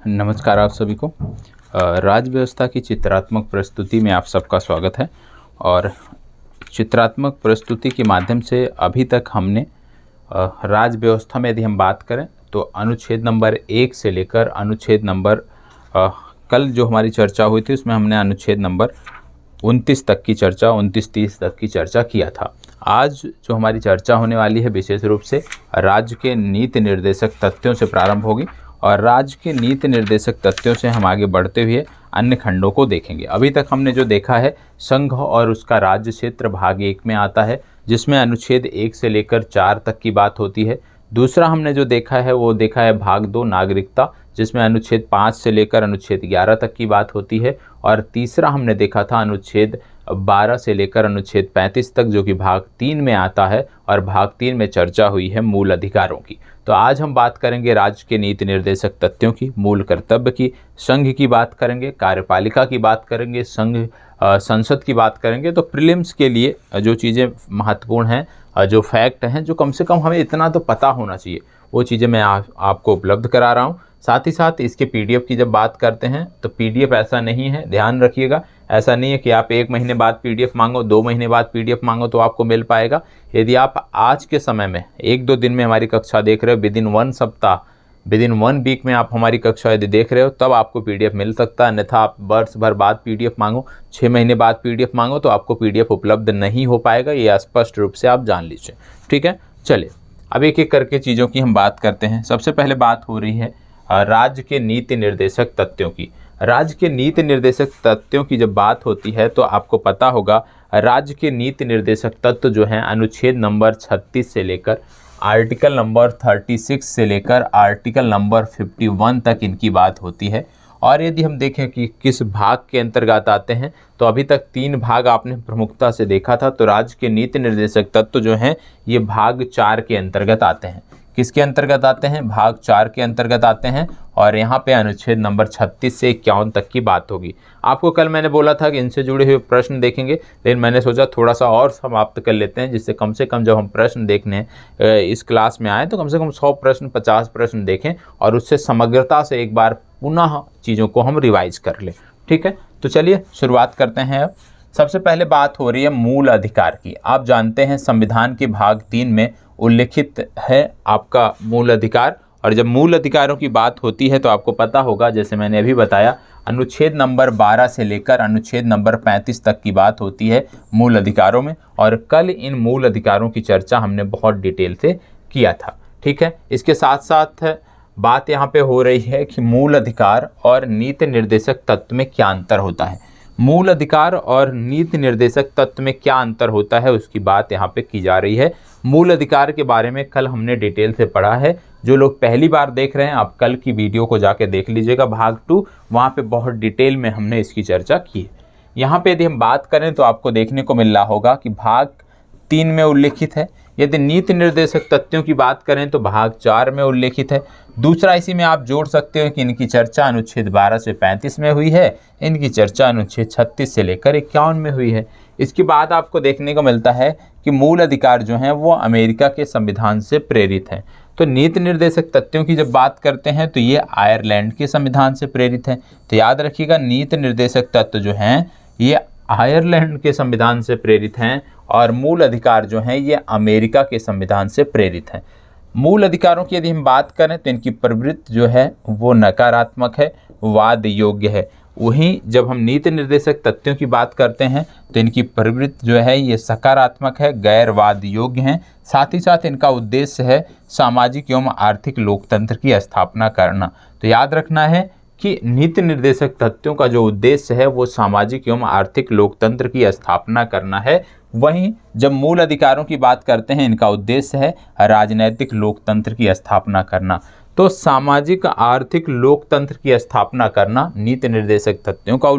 नमस्कार आप सभी को। राज्य व्यवस्था की चित्रात्मक प्रस्तुति में आप सबका स्वागत है। और चित्रात्मक प्रस्तुति के माध्यम से अभी तक हमने राज्य व्यवस्था में यदि हम बात करें तो अनुच्छेद नंबर 1 से लेकर अनुच्छेद नंबर कल जो हमारी चर्चा हुई थी उसमें हमने अनुच्छेद नंबर 29 तक की चर्चा 29-30 तक की चर्चा किया था। आज जो हमारी चर्चा होने वाली है विशेष रूप से राज्य के नीति निर्देशक तथ्यों से प्रारंभ होगी और राज्य के नीति निर्देशक तथ्यों से हम आगे बढ़ते हुए अन्य खंडों को देखेंगे। अभी तक हमने जो देखा है संघ और उसका राज्य क्षेत्र भाग 1 में आता है, जिसमें अनुच्छेद 1 से लेकर 4 तक की बात होती है। दूसरा हमने जो देखा है वो देखा है भाग 2 नागरिकता, जिसमें अनुच्छेद 5 से लेकर अनुच्छेद 11 तक की बात होती है। और तीसरा हमने देखा था अनुच्छेद 12 से लेकर अनुच्छेद 35 तक, जो कि भाग 3 में आता है और भाग 3 में चर्चा हुई है मूल अधिकारों की। तो आज हम बात करेंगे राज्य के नीति निर्देशक तथ्यों की, मूल कर्तव्य की, संघ की बात करेंगे, कार्यपालिका की बात करेंगे, संसद की बात करेंगे। तो प्रीलिम्स के लिए जो चीज़ें महत्वपूर्ण हैं, जो फैक्ट हैं, जो कम से कम हमें इतना तो पता होना चाहिए, वो चीज़ें मैं आपको उपलब्ध करा रहा हूँ। साथ ही साथ इसके पीडीएफ की जब बात करते हैं तो पीडीएफ ऐसा नहीं है, ध्यान रखिएगा, ऐसा नहीं है कि आप 1 महीने बाद पीडीएफ मांगो, 2 महीने बाद पीडीएफ मांगो तो आपको मिल पाएगा। यदि आप आज के समय में 1-2 दिन में हमारी कक्षा देख रहे हो, विदिन 1 सप्ताह, विदिन 1 वीक में आप हमारी कक्षा यदि देख रहे हो, तब आपको पीडीएफ मिल सकता है। अन्यथा आप वर्ष भर बाद पीडीएफ मांगो, 6 महीने बाद पीडीएफ मांगो तो आपको पीडीएफ उपलब्ध नहीं हो पाएगा। ये स्पष्ट रूप से आप जान लीजिए, ठीक है। चलिए अब एक एक करके चीज़ों की हम बात करते हैं। सबसे पहले बात हो रही है राज्य के नीति निर्देशक तथ्यों की। राज्य के नीति निर्देशक तथ्यों की जब बात होती है तो आपको पता होगा राज्य के नीति निर्देशक तत्व जो हैं अनुच्छेद नंबर 36 से लेकर आर्टिकल नंबर 36 से लेकर आर्टिकल नंबर 51 तक इनकी बात होती है। और यदि हम देखें कि किस भाग के अंतर्गत आते हैं तो अभी तक 3 भाग आपने प्रमुखता से देखा था। तो राज्य के नीति निर्देशक तत्व जो हैं ये भाग 4 के अंतर्गत आते हैं। किसके अंतर्गत आते हैं? भाग 4 के अंतर्गत आते हैं। और यहाँ पे अनुच्छेद नंबर 36 से 51 तक की बात होगी। आपको कल मैंने बोला था कि इनसे जुड़े हुए प्रश्न देखेंगे, लेकिन मैंने सोचा थोड़ा सा और समाप्त कर लेते हैं, जिससे कम से कम जब हम प्रश्न देखने इस क्लास में आए तो कम से कम 100 प्रश्न 50 प्रश्न देखें और उससे समग्रता से एक बार पुनः चीज़ों को हम रिवाइज कर लें, ठीक है। तो चलिए शुरुआत करते हैं। अब सबसे पहले बात हो रही है मूल अधिकार की। आप जानते हैं संविधान के भाग 3 में उल्लिखित है आपका मूल अधिकार। और जब मूल अधिकारों की बात होती है तो आपको पता होगा, जैसे मैंने अभी बताया, अनुच्छेद नंबर 12 से लेकर अनुच्छेद नंबर 35 तक की बात होती है मूल अधिकारों में। और कल इन मूल अधिकारों की चर्चा हमने बहुत डिटेल से किया था, ठीक है। इसके साथ साथ बात यहाँ पे हो रही है कि मूल अधिकार और नीति निर्देशक तत्व में क्या अंतर होता है। मूल अधिकार और नीति निर्देशक तत्व में क्या अंतर होता है उसकी बात यहाँ पे की जा रही है। मूल अधिकार के बारे में कल हमने डिटेल से पढ़ा है। जो लोग पहली बार देख रहे हैं आप कल की वीडियो को जाके देख लीजिएगा, भाग 2, वहाँ पे बहुत डिटेल में हमने इसकी चर्चा की है। यहाँ पे यदि हम बात करें तो आपको देखने को मिल रहा होगा कि भाग 3 में उल्लेखित है। यदि नीति निर्देशक तथ्यों की बात करें तो भाग 4 में उल्लेखित है। दूसरा इसी में आप जोड़ सकते हो कि इनकी चर्चा अनुच्छेद 12 से 35 में हुई है, इनकी चर्चा अनुच्छेद 36 से लेकर 51 में हुई है। इसके बाद आपको देखने को मिलता है कि मूल अधिकार जो हैं वो अमेरिका के संविधान से प्रेरित हैं। तो नीति निर्देशक तथ्यों की जब बात करते हैं तो ये आयरलैंड के संविधान से प्रेरित हैं। तो याद रखिएगा नीति निर्देशक तत्व जो हैं ये आयरलैंड के संविधान से प्रेरित हैं और मूल अधिकार जो हैं ये अमेरिका के संविधान से प्रेरित हैं। मूल अधिकारों की यदि हम बात करें तो इनकी प्रवृत्ति जो है वो नकारात्मक है, वाद योग्य है। वहीं जब हम नीति निर्देशक तथ्यों की बात करते हैं तो इनकी प्रवृत्ति जो है ये सकारात्मक है, गैर वाद योग्य हैं। साथ ही साथ इनका उद्देश्य है सामाजिक एवं आर्थिक लोकतंत्र की स्थापना करना। तो याद रखना है कि नीति निर्देशक तथ्यों का जो उद्देश्य है वो सामाजिक एवं आर्थिक लोकतंत्र की स्थापना करना है। वहीं जब मूल अधिकारों की बात करते हैं इनका उद्देश्य है राजनैतिक लोकतंत्र की स्थापना करना। तो सामाजिक आर्थिक लोकतंत्र की स्थापना करना नीति निर्देशक तथ्यों का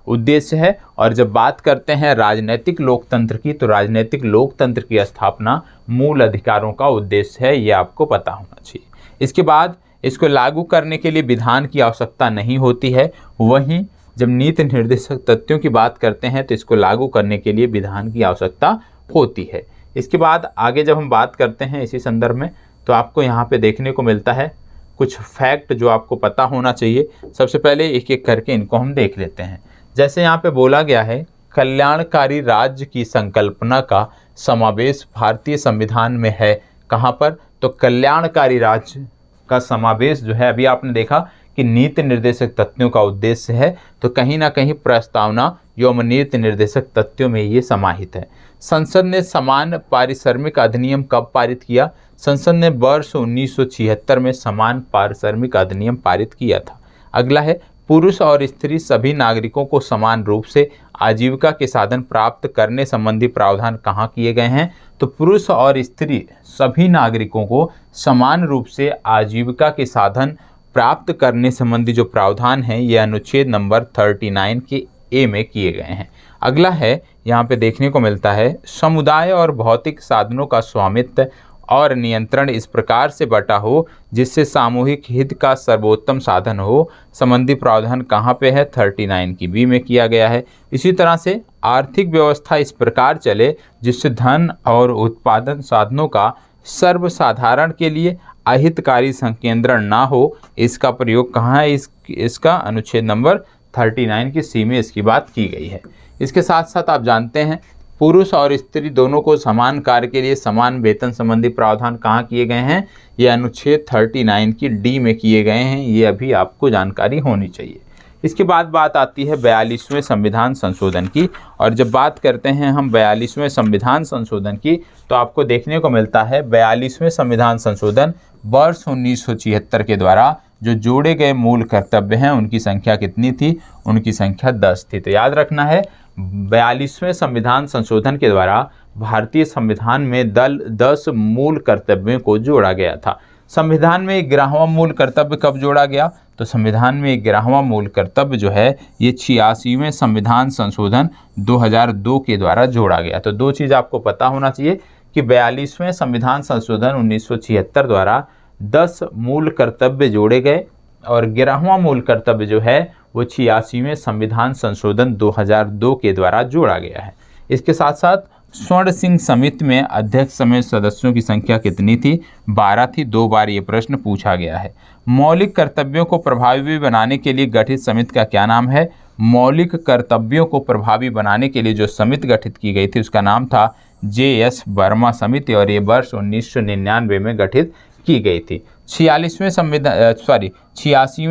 उद्देश्य है। और जब बात करते हैं राजनैतिक लोकतंत्र की तो राजनैतिक लोकतंत्र की स्थापना मूल अधिकारों का उद्देश्य है, ये आपको पता होना चाहिए। इसके बाद इसको लागू करने के लिए विधान की आवश्यकता नहीं होती है। वहीं जब नीति निर्देशक तथ्यों की बात करते हैं तो इसको लागू करने के लिए विधान की आवश्यकता होती है। इसके बाद आगे जब हम बात करते हैं इसी संदर्भ में तो आपको यहाँ पे देखने को मिलता है कुछ फैक्ट जो आपको पता होना चाहिए। सबसे पहले एक एक करके इनको हम देख लेते हैं। जैसे यहाँ पे बोला गया है, कल्याणकारी राज्य की संकल्पना का समावेश भारतीय संविधान में है। कहाँ पर? तो कल्याणकारी राज्य का समावेश जो है, अभी आपने देखा कि नीति निर्देशक तथ्यों का उद्देश्य है, तो कहीं ना कहीं प्रस्तावना एवं नीति निर्देशक तथ्यों में ये समाहित है। संसद ने समान पारिश्रमिक अधिनियम कब पारित किया? संसद ने वर्ष 1976 में समान पारिश्रमिक अधिनियम पारित किया था। अगला है, पुरुष और स्त्री सभी नागरिकों को समान रूप से आजीविका के साधन प्राप्त करने संबंधी प्रावधान कहाँ किए गए हैं? तो पुरुष और स्त्री सभी नागरिकों को समान रूप से आजीविका के साधन प्राप्त करने संबंधी जो प्रावधान है, ये अनुच्छेद नंबर 39 के ए में किए गए हैं। अगला है, यहाँ पे देखने को मिलता है, समुदाय और भौतिक साधनों का स्वामित्व और नियंत्रण इस प्रकार से बटा हो जिससे सामूहिक हित का सर्वोत्तम साधन हो। संबंधी प्रावधान कहाँ पे है? 39 की बी में किया गया है। इसी तरह से आर्थिक व्यवस्था इस प्रकार चले जिससे धन और उत्पादन साधनों का सर्वसाधारण के लिए अहितकारी संकेंद्रण ना हो, इसका प्रयोग कहाँ है? इसका अनुच्छेद नंबर 39 की सी में इसकी बात की गई है। इसके साथ साथ आप जानते हैं, पुरुष और स्त्री दोनों को समान कार्य के लिए समान वेतन संबंधी प्रावधान कहाँ किए गए हैं? ये अनुच्छेद 39 की डी में किए गए हैं। ये अभी आपको जानकारी होनी चाहिए। इसके बाद बात आती है 42वें संविधान संशोधन की, और जब बात करते हैं हम 42वें संविधान संशोधन की, तो आपको देखने को मिलता है 42वें संविधान संशोधन वर्ष 1976 के द्वारा जो जोड़े गए मूल कर्तव्य हैं, उनकी संख्या कितनी थी? उनकी संख्या 10 थी। तो याद रखना है, 42वें संविधान संशोधन के द्वारा भारतीय संविधान में 10 मूल कर्तव्यों को जोड़ा गया था। संविधान में 11वां मूल कर्तव्य कब जोड़ा गया? तो संविधान में 11वां मूल कर्तव्य जो है, ये 86वें संविधान संशोधन 2002 के द्वारा जोड़ा गया। तो दो चीज़ आपको पता होना चाहिए कि 42वें संविधान संशोधन 1976 द्वारा 10 मूल कर्तव्य जोड़े गए, और 11वां मूल कर्तव्य जो है वो 86वें संविधान संशोधन 2002 के द्वारा जोड़ा गया है। इसके साथ साथ स्वर्ण सिंह समिति में अध्यक्ष समेत सदस्यों की संख्या कितनी थी? 12 थी। 2 बार ये प्रश्न पूछा गया है। मौलिक कर्तव्यों को प्रभावी बनाने के लिए गठित समिति का क्या नाम है? मौलिक कर्तव्यों को प्रभावी बनाने के लिए जो समिति गठित की गई थी उसका नाम था JS वर्मा समिति, और ये वर्ष 1999 में गठित की गई थी। 86वें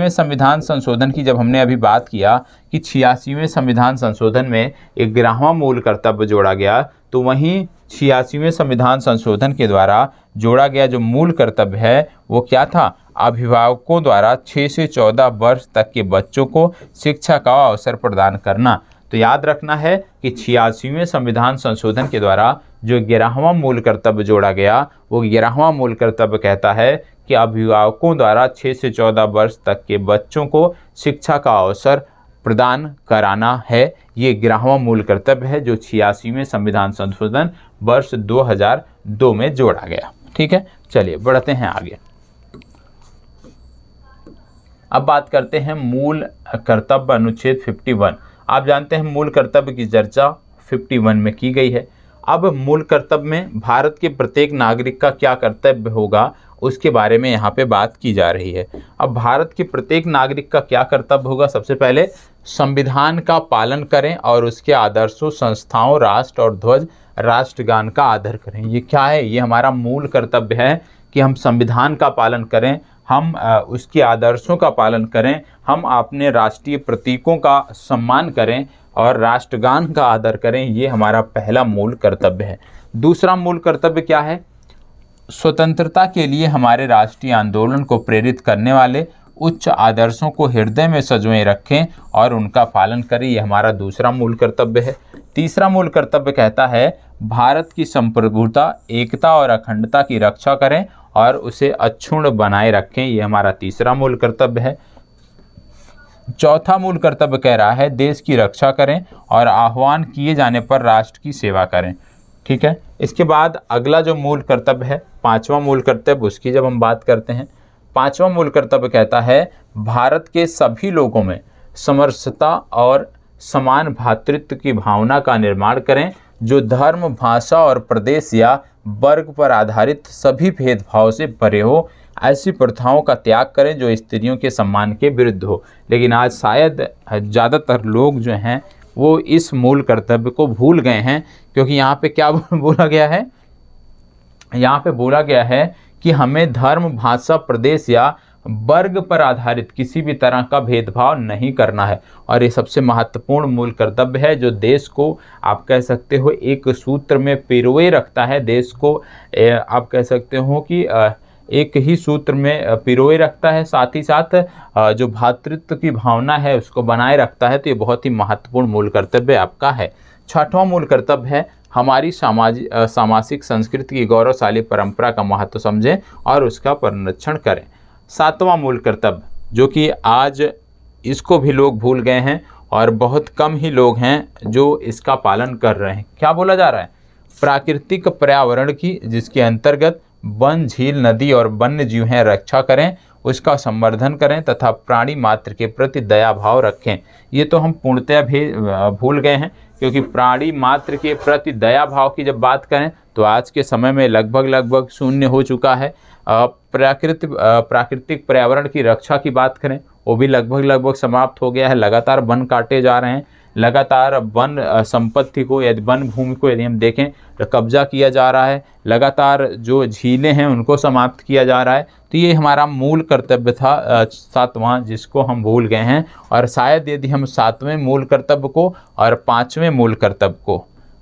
संविधान संशोधन की जब हमने अभी बात किया कि 86वें संविधान संशोधन में 11वां मूल कर्तव्य जोड़ा गया, तो वहीं 86वें संविधान संशोधन के द्वारा जोड़ा गया जो मूल कर्तव्य है वो क्या था? अभिभावकों द्वारा 6 से 14 वर्ष तक के बच्चों को शिक्षा का अवसर प्रदान करना। तो याद रखना है कि 86वें संविधान संशोधन के द्वारा जो 11वां मूल कर्तव्य जोड़ा गया, वो 11वां मूल कर्तव्य कहता है कि अभिभावकों द्वारा 6 से 14 वर्ष तक के बच्चों को शिक्षा का अवसर प्रदान कराना है। ये 11वां मूल कर्तव्य है जो 86वें संविधान संशोधन वर्ष 2002 में जोड़ा गया। ठीक है, चलिए बढ़ते हैं आगे। अब बात करते हैं मूल कर्तव्य अनुच्छेद 51। आप जानते हैं मूल कर्तव्य की चर्चा 51 में की गई है। अब मूल कर्तव्य में भारत के प्रत्येक नागरिक का क्या कर्तव्य होगा उसके बारे में यहाँ पे बात की जा रही है। अब भारत के प्रत्येक नागरिक का क्या कर्तव्य होगा? सबसे पहले संविधान का पालन करें और उसके आदर्शों, संस्थाओं, राष्ट्र और ध्वज, राष्ट्रगान का आदर करें। ये क्या है? ये हमारा मूल कर्तव्य है कि हम संविधान का पालन करें, हम उसके आदर्शों का पालन करें, हम अपने राष्ट्रीय प्रतीकों का सम्मान करें और राष्ट्रगान का आदर करें। ये हमारा पहला मूल कर्तव्य है। दूसरा मूल कर्तव्य क्या है? स्वतंत्रता के लिए हमारे राष्ट्रीय आंदोलन को प्रेरित करने वाले उच्च आदर्शों को हृदय में संजोए रखें और उनका पालन करें। ये हमारा दूसरा मूल कर्तव्य है। तीसरा मूल कर्तव्य कहता है भारत की संप्रभुता, एकता और अखंडता की रक्षा करें और उसे अक्षुण्ण बनाए रखें। ये हमारा तीसरा मूल कर्तव्य है। चौथा मूल कर्तव्य कह रहा है देश की रक्षा करें और आह्वान किए जाने पर राष्ट्र की सेवा करें। ठीक है, इसके बाद अगला जो मूल कर्तव्य है, पांचवा मूल कर्तव्य, उसकी जब हम बात करते हैं, पांचवा मूल कर्तव्य कहता है भारत के सभी लोगों में समरसता और समान भ्रातृत्व की भावना का निर्माण करें, जो धर्म, भाषा और प्रदेश या वर्ग पर आधारित सभी भेदभाव से परे हो। ऐसी प्रथाओं का त्याग करें जो स्त्रियों के सम्मान के विरुद्ध हो। लेकिन आज शायद ज़्यादातर लोग जो हैं वो इस मूल कर्तव्य को भूल गए हैं, क्योंकि यहाँ पे क्या बोला गया है, यहाँ पे बोला गया है कि हमें धर्म, भाषा, प्रदेश या वर्ग पर आधारित किसी भी तरह का भेदभाव नहीं करना है। और ये सबसे महत्वपूर्ण मूल कर्तव्य है जो देश को आप कह सकते हो एक सूत्र में पिरोए रखता है। देश को आप कह सकते हो कि एक ही सूत्र में पिरोए रखता है, साथ ही साथ जो भ्रातृत्व की भावना है उसको बनाए रखता है। तो ये बहुत ही महत्वपूर्ण मूल कर्तव्य आपका है। छठवां मूल कर्तव्य है हमारी सामाजिक संस्कृति की गौरवशाली परंपरा का महत्व समझें और उसका संरक्षण करें। सातवां मूल कर्तव्य जो कि आज इसको भी लोग भूल गए हैं और बहुत कम ही लोग हैं जो इसका पालन कर रहे हैं। क्या बोला जा रहा है? प्राकृतिक पर्यावरण की, जिसके अंतर्गत वन, झील, नदी और वन्य जीव हैं, रक्षा करें, उसका संवर्धन करें तथा प्राणी मात्र के प्रति दया भाव रखें। ये तो हम पूर्णतः भी भूल गए हैं, क्योंकि प्राणी मात्र के प्रति दया भाव की जब बात करें तो आज के समय में लगभग शून्य हो चुका है। प्राकृतिक पर्यावरण की रक्षा की बात करें वो भी लगभग समाप्त हो गया है। लगातार वन काटे जा रहे हैं, लगातार वन संपत्ति को, यदि वन भूमि को यदि हम देखें तो कब्जा किया जा रहा है, लगातार जो झीलें हैं उनको समाप्त किया जा रहा है। तो ये हमारा मूल कर्तव्य था सातवां, जिसको हम भूल गए हैं। और शायद यदि हम सातवें मूल कर्तव्य को और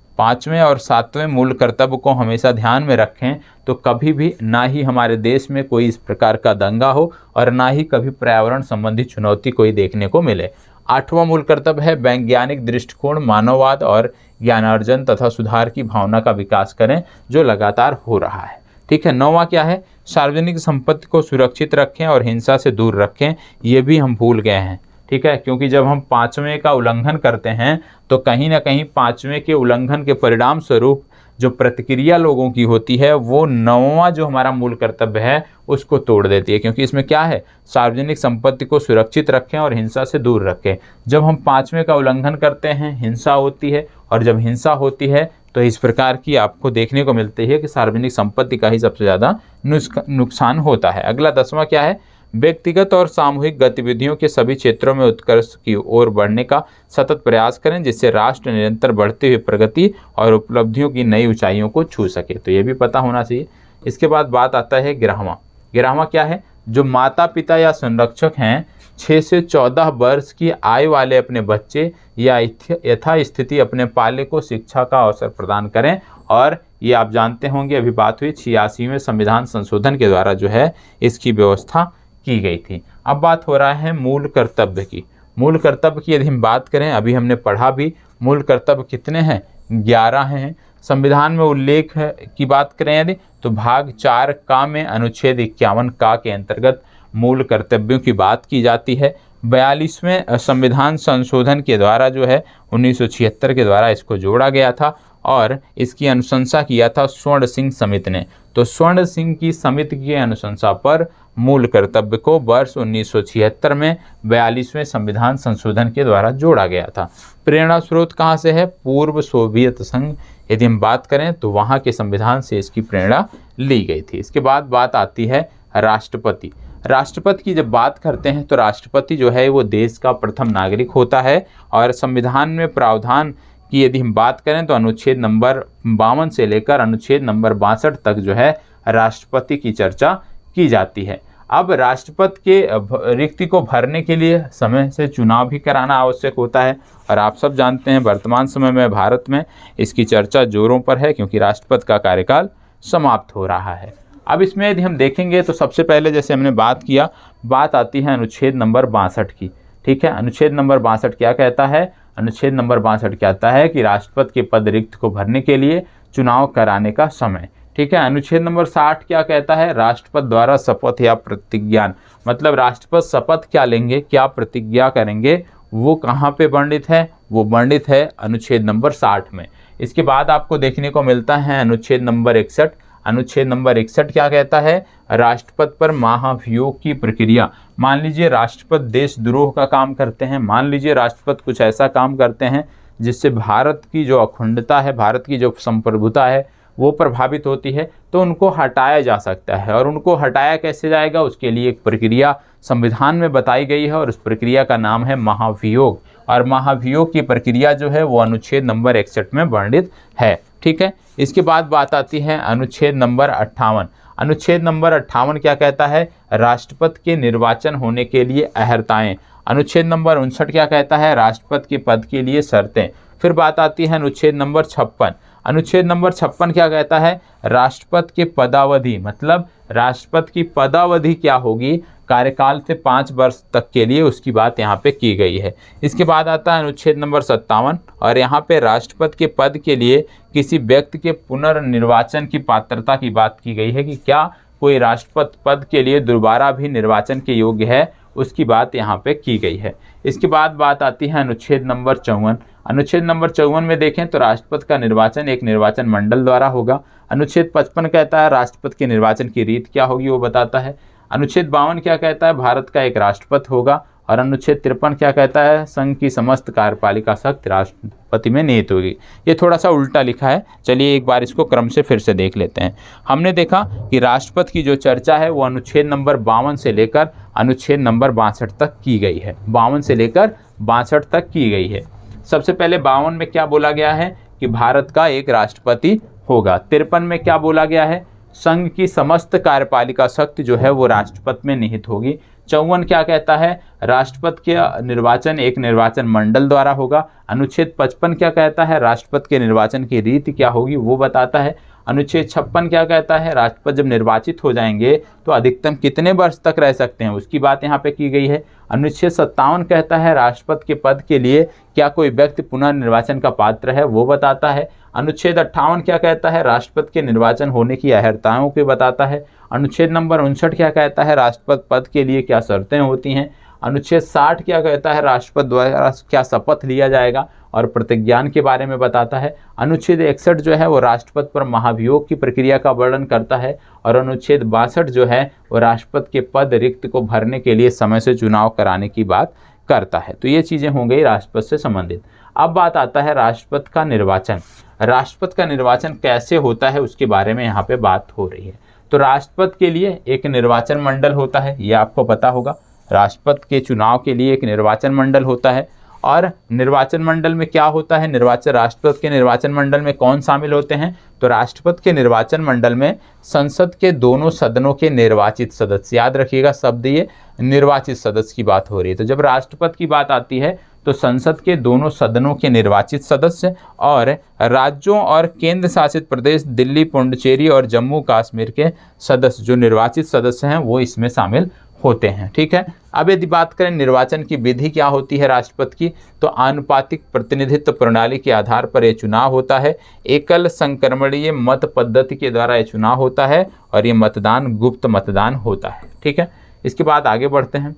पाँचवें और सातवें मूल कर्तव्य को हमेशा ध्यान में रखें तो कभी भी ना ही हमारे देश में कोई इस प्रकार का दंगा हो और ना ही कभी पर्यावरण संबंधी चुनौती कोई देखने को मिले। आठवां मूल कर्तव्य है वैज्ञानिक दृष्टिकोण, मानववाद और ज्ञानार्जन तथा सुधार की भावना का विकास करें जो लगातार हो रहा है। ठीक है। नौवां क्या है? सार्वजनिक संपत्ति को सुरक्षित रखें और हिंसा से दूर रखें। ये भी हम भूल गए हैं। ठीक है, क्योंकि जब हम पाँचवें का उल्लंघन करते हैं तो कहीं ना कहीं पाँचवें के उल्लंघन के परिणाम स्वरूप जो प्रतिक्रिया लोगों की होती है वो नौवां जो हमारा मूल कर्तव्य है उसको तोड़ देती है। क्योंकि इसमें क्या है? सार्वजनिक संपत्ति को सुरक्षित रखें और हिंसा से दूर रखें। जब हम पाँचवें का उल्लंघन करते हैं हिंसा होती है, और जब हिंसा होती है तो इस प्रकार की आपको देखने को मिलती है कि सार्वजनिक संपत्ति का ही सबसे ज़्यादा नुकसान होता है। अगला 10वां क्या है? व्यक्तिगत और सामूहिक गतिविधियों के सभी क्षेत्रों में उत्कर्ष की ओर बढ़ने का सतत प्रयास करें, जिससे राष्ट्र निरंतर बढ़ती हुई प्रगति और उपलब्धियों की नई ऊंचाइयों को छू सके। तो ये भी पता होना चाहिए। इसके बाद बात आता है 11वां। 11वां क्या है? जो माता पिता या संरक्षक हैं 6 से 14 वर्ष की आयु वाले अपने बच्चे या यथास्थिति अपने पाले को शिक्षा का अवसर प्रदान करें। और ये आप जानते होंगे अभी बात हुई 86वें संविधान संशोधन के द्वारा जो है इसकी व्यवस्था की गई थी। अब बात हो रहा है मूल कर्तव्य की। मूल कर्तव्य की यदि हम बात करें, अभी हमने पढ़ा भी, मूल कर्तव्य कितने हैं? 11 हैं। संविधान में उल्लेख की बात करें यदि तो भाग 4 का में अनुच्छेद 51 का के अंतर्गत मूल कर्तव्यों की बात की जाती है। 42वें संविधान संशोधन के द्वारा जो है 1976 के द्वारा इसको जोड़ा गया था और इसकी अनुशंसा किया था स्वर्ण सिंह समिति ने। तो स्वर्ण सिंह की समिति की अनुशंसा पर मूल कर्तव्य को वर्ष 1976 में 42वें संविधान संशोधन के द्वारा जोड़ा गया था। प्रेरणा स्रोत कहाँ से है? पूर्व सोवियत संघ यदि हम बात करें तो वहाँ के संविधान से इसकी प्रेरणा ली गई थी। इसके बाद बात आती है राष्ट्रपति। राष्ट्रपति की जब बात करते हैं तो राष्ट्रपति जो है वो देश का प्रथम नागरिक होता है। और संविधान में प्रावधान की यदि हम बात करें तो अनुच्छेद नंबर 52 से लेकर अनुच्छेद नंबर 62 तक जो है राष्ट्रपति की चर्चा की जाती है। अब राष्ट्रपति के रिक्ति को भरने के लिए समय से चुनाव भी कराना आवश्यक होता है। और आप सब जानते हैं वर्तमान समय में भारत में इसकी चर्चा जोरों पर है, क्योंकि राष्ट्रपति का कार्यकाल समाप्त हो रहा है। अब इसमें यदि हम देखेंगे तो सबसे पहले जैसे हमने बात किया, बात आती है अनुच्छेद नंबर 62 की। ठीक है, अनुच्छेद नंबर 62 क्या कहता है? अनुच्छेद नंबर 62 कहता है कि राष्ट्रपति के पद रिक्त को भरने के लिए चुनाव कराने का समय। ठीक है। अनुच्छेद नंबर 60 क्या कहता है? राष्ट्रपति द्वारा शपथ या प्रतिज्ञान, मतलब राष्ट्रपति शपथ क्या लेंगे, क्या प्रतिज्ञा करेंगे, वो कहाँ पे वर्णित है? वो वर्णित है अनुच्छेद नंबर 60 में। इसके बाद आपको देखने को मिलता है अनुच्छेद नंबर 61। अनुच्छेद नंबर 61 क्या कहता है? राष्ट्रपति पर महाभियोग की प्रक्रिया। मान लीजिए राष्ट्रपति देशद्रोह का काम करते हैं, मान लीजिए राष्ट्रपति कुछ ऐसा काम करते हैं जिससे भारत की जो अखंडता है, भारत की जो संप्रभुता है वो प्रभावित होती है तो उनको हटाया जा सकता है। और उनको हटाया कैसे जाएगा, उसके लिए एक प्रक्रिया संविधान में बताई गई है और उस प्रक्रिया का नाम है महाभियोग। और महाभियोग की प्रक्रिया जो है वो अनुच्छेद नंबर 61 में वर्णित है। ठीक है, इसके बाद बात आती है अनुच्छेद नंबर 58। अनुच्छेद नंबर 58 क्या कहता है, राष्ट्रपति के निर्वाचन होने के लिए अहर्ताएं। अनुच्छेद नंबर 59 क्या कहता है, राष्ट्रपति के पद के लिए शर्तें। फिर बात आती है अनुच्छेद नंबर 56। अनुच्छेद नंबर 56 क्या कहता है, राष्ट्रपति के पदावधि, मतलब राष्ट्रपति की पदावधि क्या होगी, कार्यकाल से 5 वर्ष तक के लिए, उसकी बात यहाँ पे की गई है। इसके बाद आता है अनुच्छेद नंबर 57 और यहाँ पे राष्ट्रपति के पद के लिए किसी व्यक्ति के पुनर्निर्वाचन की पात्रता की बात की गई है कि क्या कोई राष्ट्रपति पद के लिए दोबारा भी निर्वाचन के योग्य है, उसकी बात यहाँ पे की गई है। इसके बाद बात आती है अनुच्छेद नंबर 54। अनुच्छेद नंबर 54 में देखें तो राष्ट्रपति का निर्वाचन एक निर्वाचन मंडल द्वारा होगा। अनुच्छेद 55 कहता है राष्ट्रपति के निर्वाचन की रीत क्या होगी वो बताता है। अनुच्छेद 52 क्या कहता है, भारत का एक राष्ट्रपति होगा। और अनुच्छेद 53 क्या कहता है, संघ की समस्त कार्यपालिका शक्ति राष्ट्रपति में निहित होगी। ये थोड़ा सा उल्टा लिखा है, चलिए एक बार इसको क्रम से फिर से देख लेते हैं। हमने देखा कि राष्ट्रपति की जो चर्चा है वो अनुच्छेद नंबर 52 से लेकर अनुच्छेद नंबर 62 तक की गई है। 52 से लेकर 62 तक की गई है। सबसे पहले 52 में क्या बोला गया है कि भारत का एक राष्ट्रपति होगा। 53 में क्या बोला गया है, संघ की समस्त कार्यपालिका शक्ति जो है वो राष्ट्रपति में निहित होगी। 54 क्या कहता है, राष्ट्रपति के निर्वाचन एक निर्वाचन मंडल द्वारा होगा। अनुच्छेद 55 क्या कहता है, राष्ट्रपति के निर्वाचन की रीति क्या होगी वो बताता है। अनुच्छेद 56 क्या कहता है, राष्ट्रपति जब निर्वाचित हो जाएंगे तो अधिकतम कितने वर्ष तक रह सकते हैं, उसकी बात यहाँ पे की गई है। अनुच्छेद 57 कहता है राष्ट्रपति के पद के लिए क्या कोई व्यक्ति पुनर्निर्वाचन का पात्र है, वो बताता है। अनुच्छेद 58 क्या कहता है, राष्ट्रपति के निर्वाचन होने की अहर्ताओं को बताता है। अनुच्छेद नंबर 59 क्या कहता है, राष्ट्रपति पद के लिए क्या शर्तें होती हैं। अनुच्छेद 60 क्या कहता है, राष्ट्रपति द्वारा क्या शपथ लिया जाएगा और प्रतिज्ञान के बारे में बताता है। अनुच्छेद 61 जो है वो राष्ट्रपति पर महाभियोग की प्रक्रिया का वर्णन करता है। और अनुच्छेद 62 जो है वो राष्ट्रपति के पद रिक्त को भरने के लिए समय से चुनाव कराने की बात करता है। तो ये चीज़ें हो गई राष्ट्रपति से संबंधित। अब बात आता है राष्ट्रपति का निर्वाचन। राष्ट्रपति का निर्वाचन कैसे होता है उसके बारे में यहाँ पे बात हो रही है। तो राष्ट्रपति के लिए एक निर्वाचन मंडल होता है, ये आपको पता होगा। राष्ट्रपति के चुनाव के लिए एक निर्वाचन मंडल होता है। और निर्वाचन मंडल में क्या होता है, राष्ट्रपति के निर्वाचन मंडल में कौन शामिल होते हैं, तो राष्ट्रपति के निर्वाचन मंडल में संसद के दोनों सदनों के निर्वाचित सदस्य, याद रखिएगा शब्द ये निर्वाचित सदस्य की बात हो रही है। तो जब राष्ट्रपति की बात आती है तो संसद के दोनों सदनों के निर्वाचित सदस्य और राज्यों और केंद्र शासित प्रदेश दिल्ली, पुडुचेरी और जम्मू कश्मीर के सदस्य जो निर्वाचित सदस्य हैं वो इसमें शामिल होते हैं। ठीक है, अब यदि बात करें निर्वाचन की विधि क्या होती है राष्ट्रपति की, तो आनुपातिक प्रतिनिधित्व प्रणाली के आधार पर यह चुनाव होता है। एकल संक्रमणीय मत पद्धति के द्वारा यह चुनाव होता है और ये मतदान गुप्त मतदान होता है। ठीक है, इसके बाद आगे बढ़ते हैं।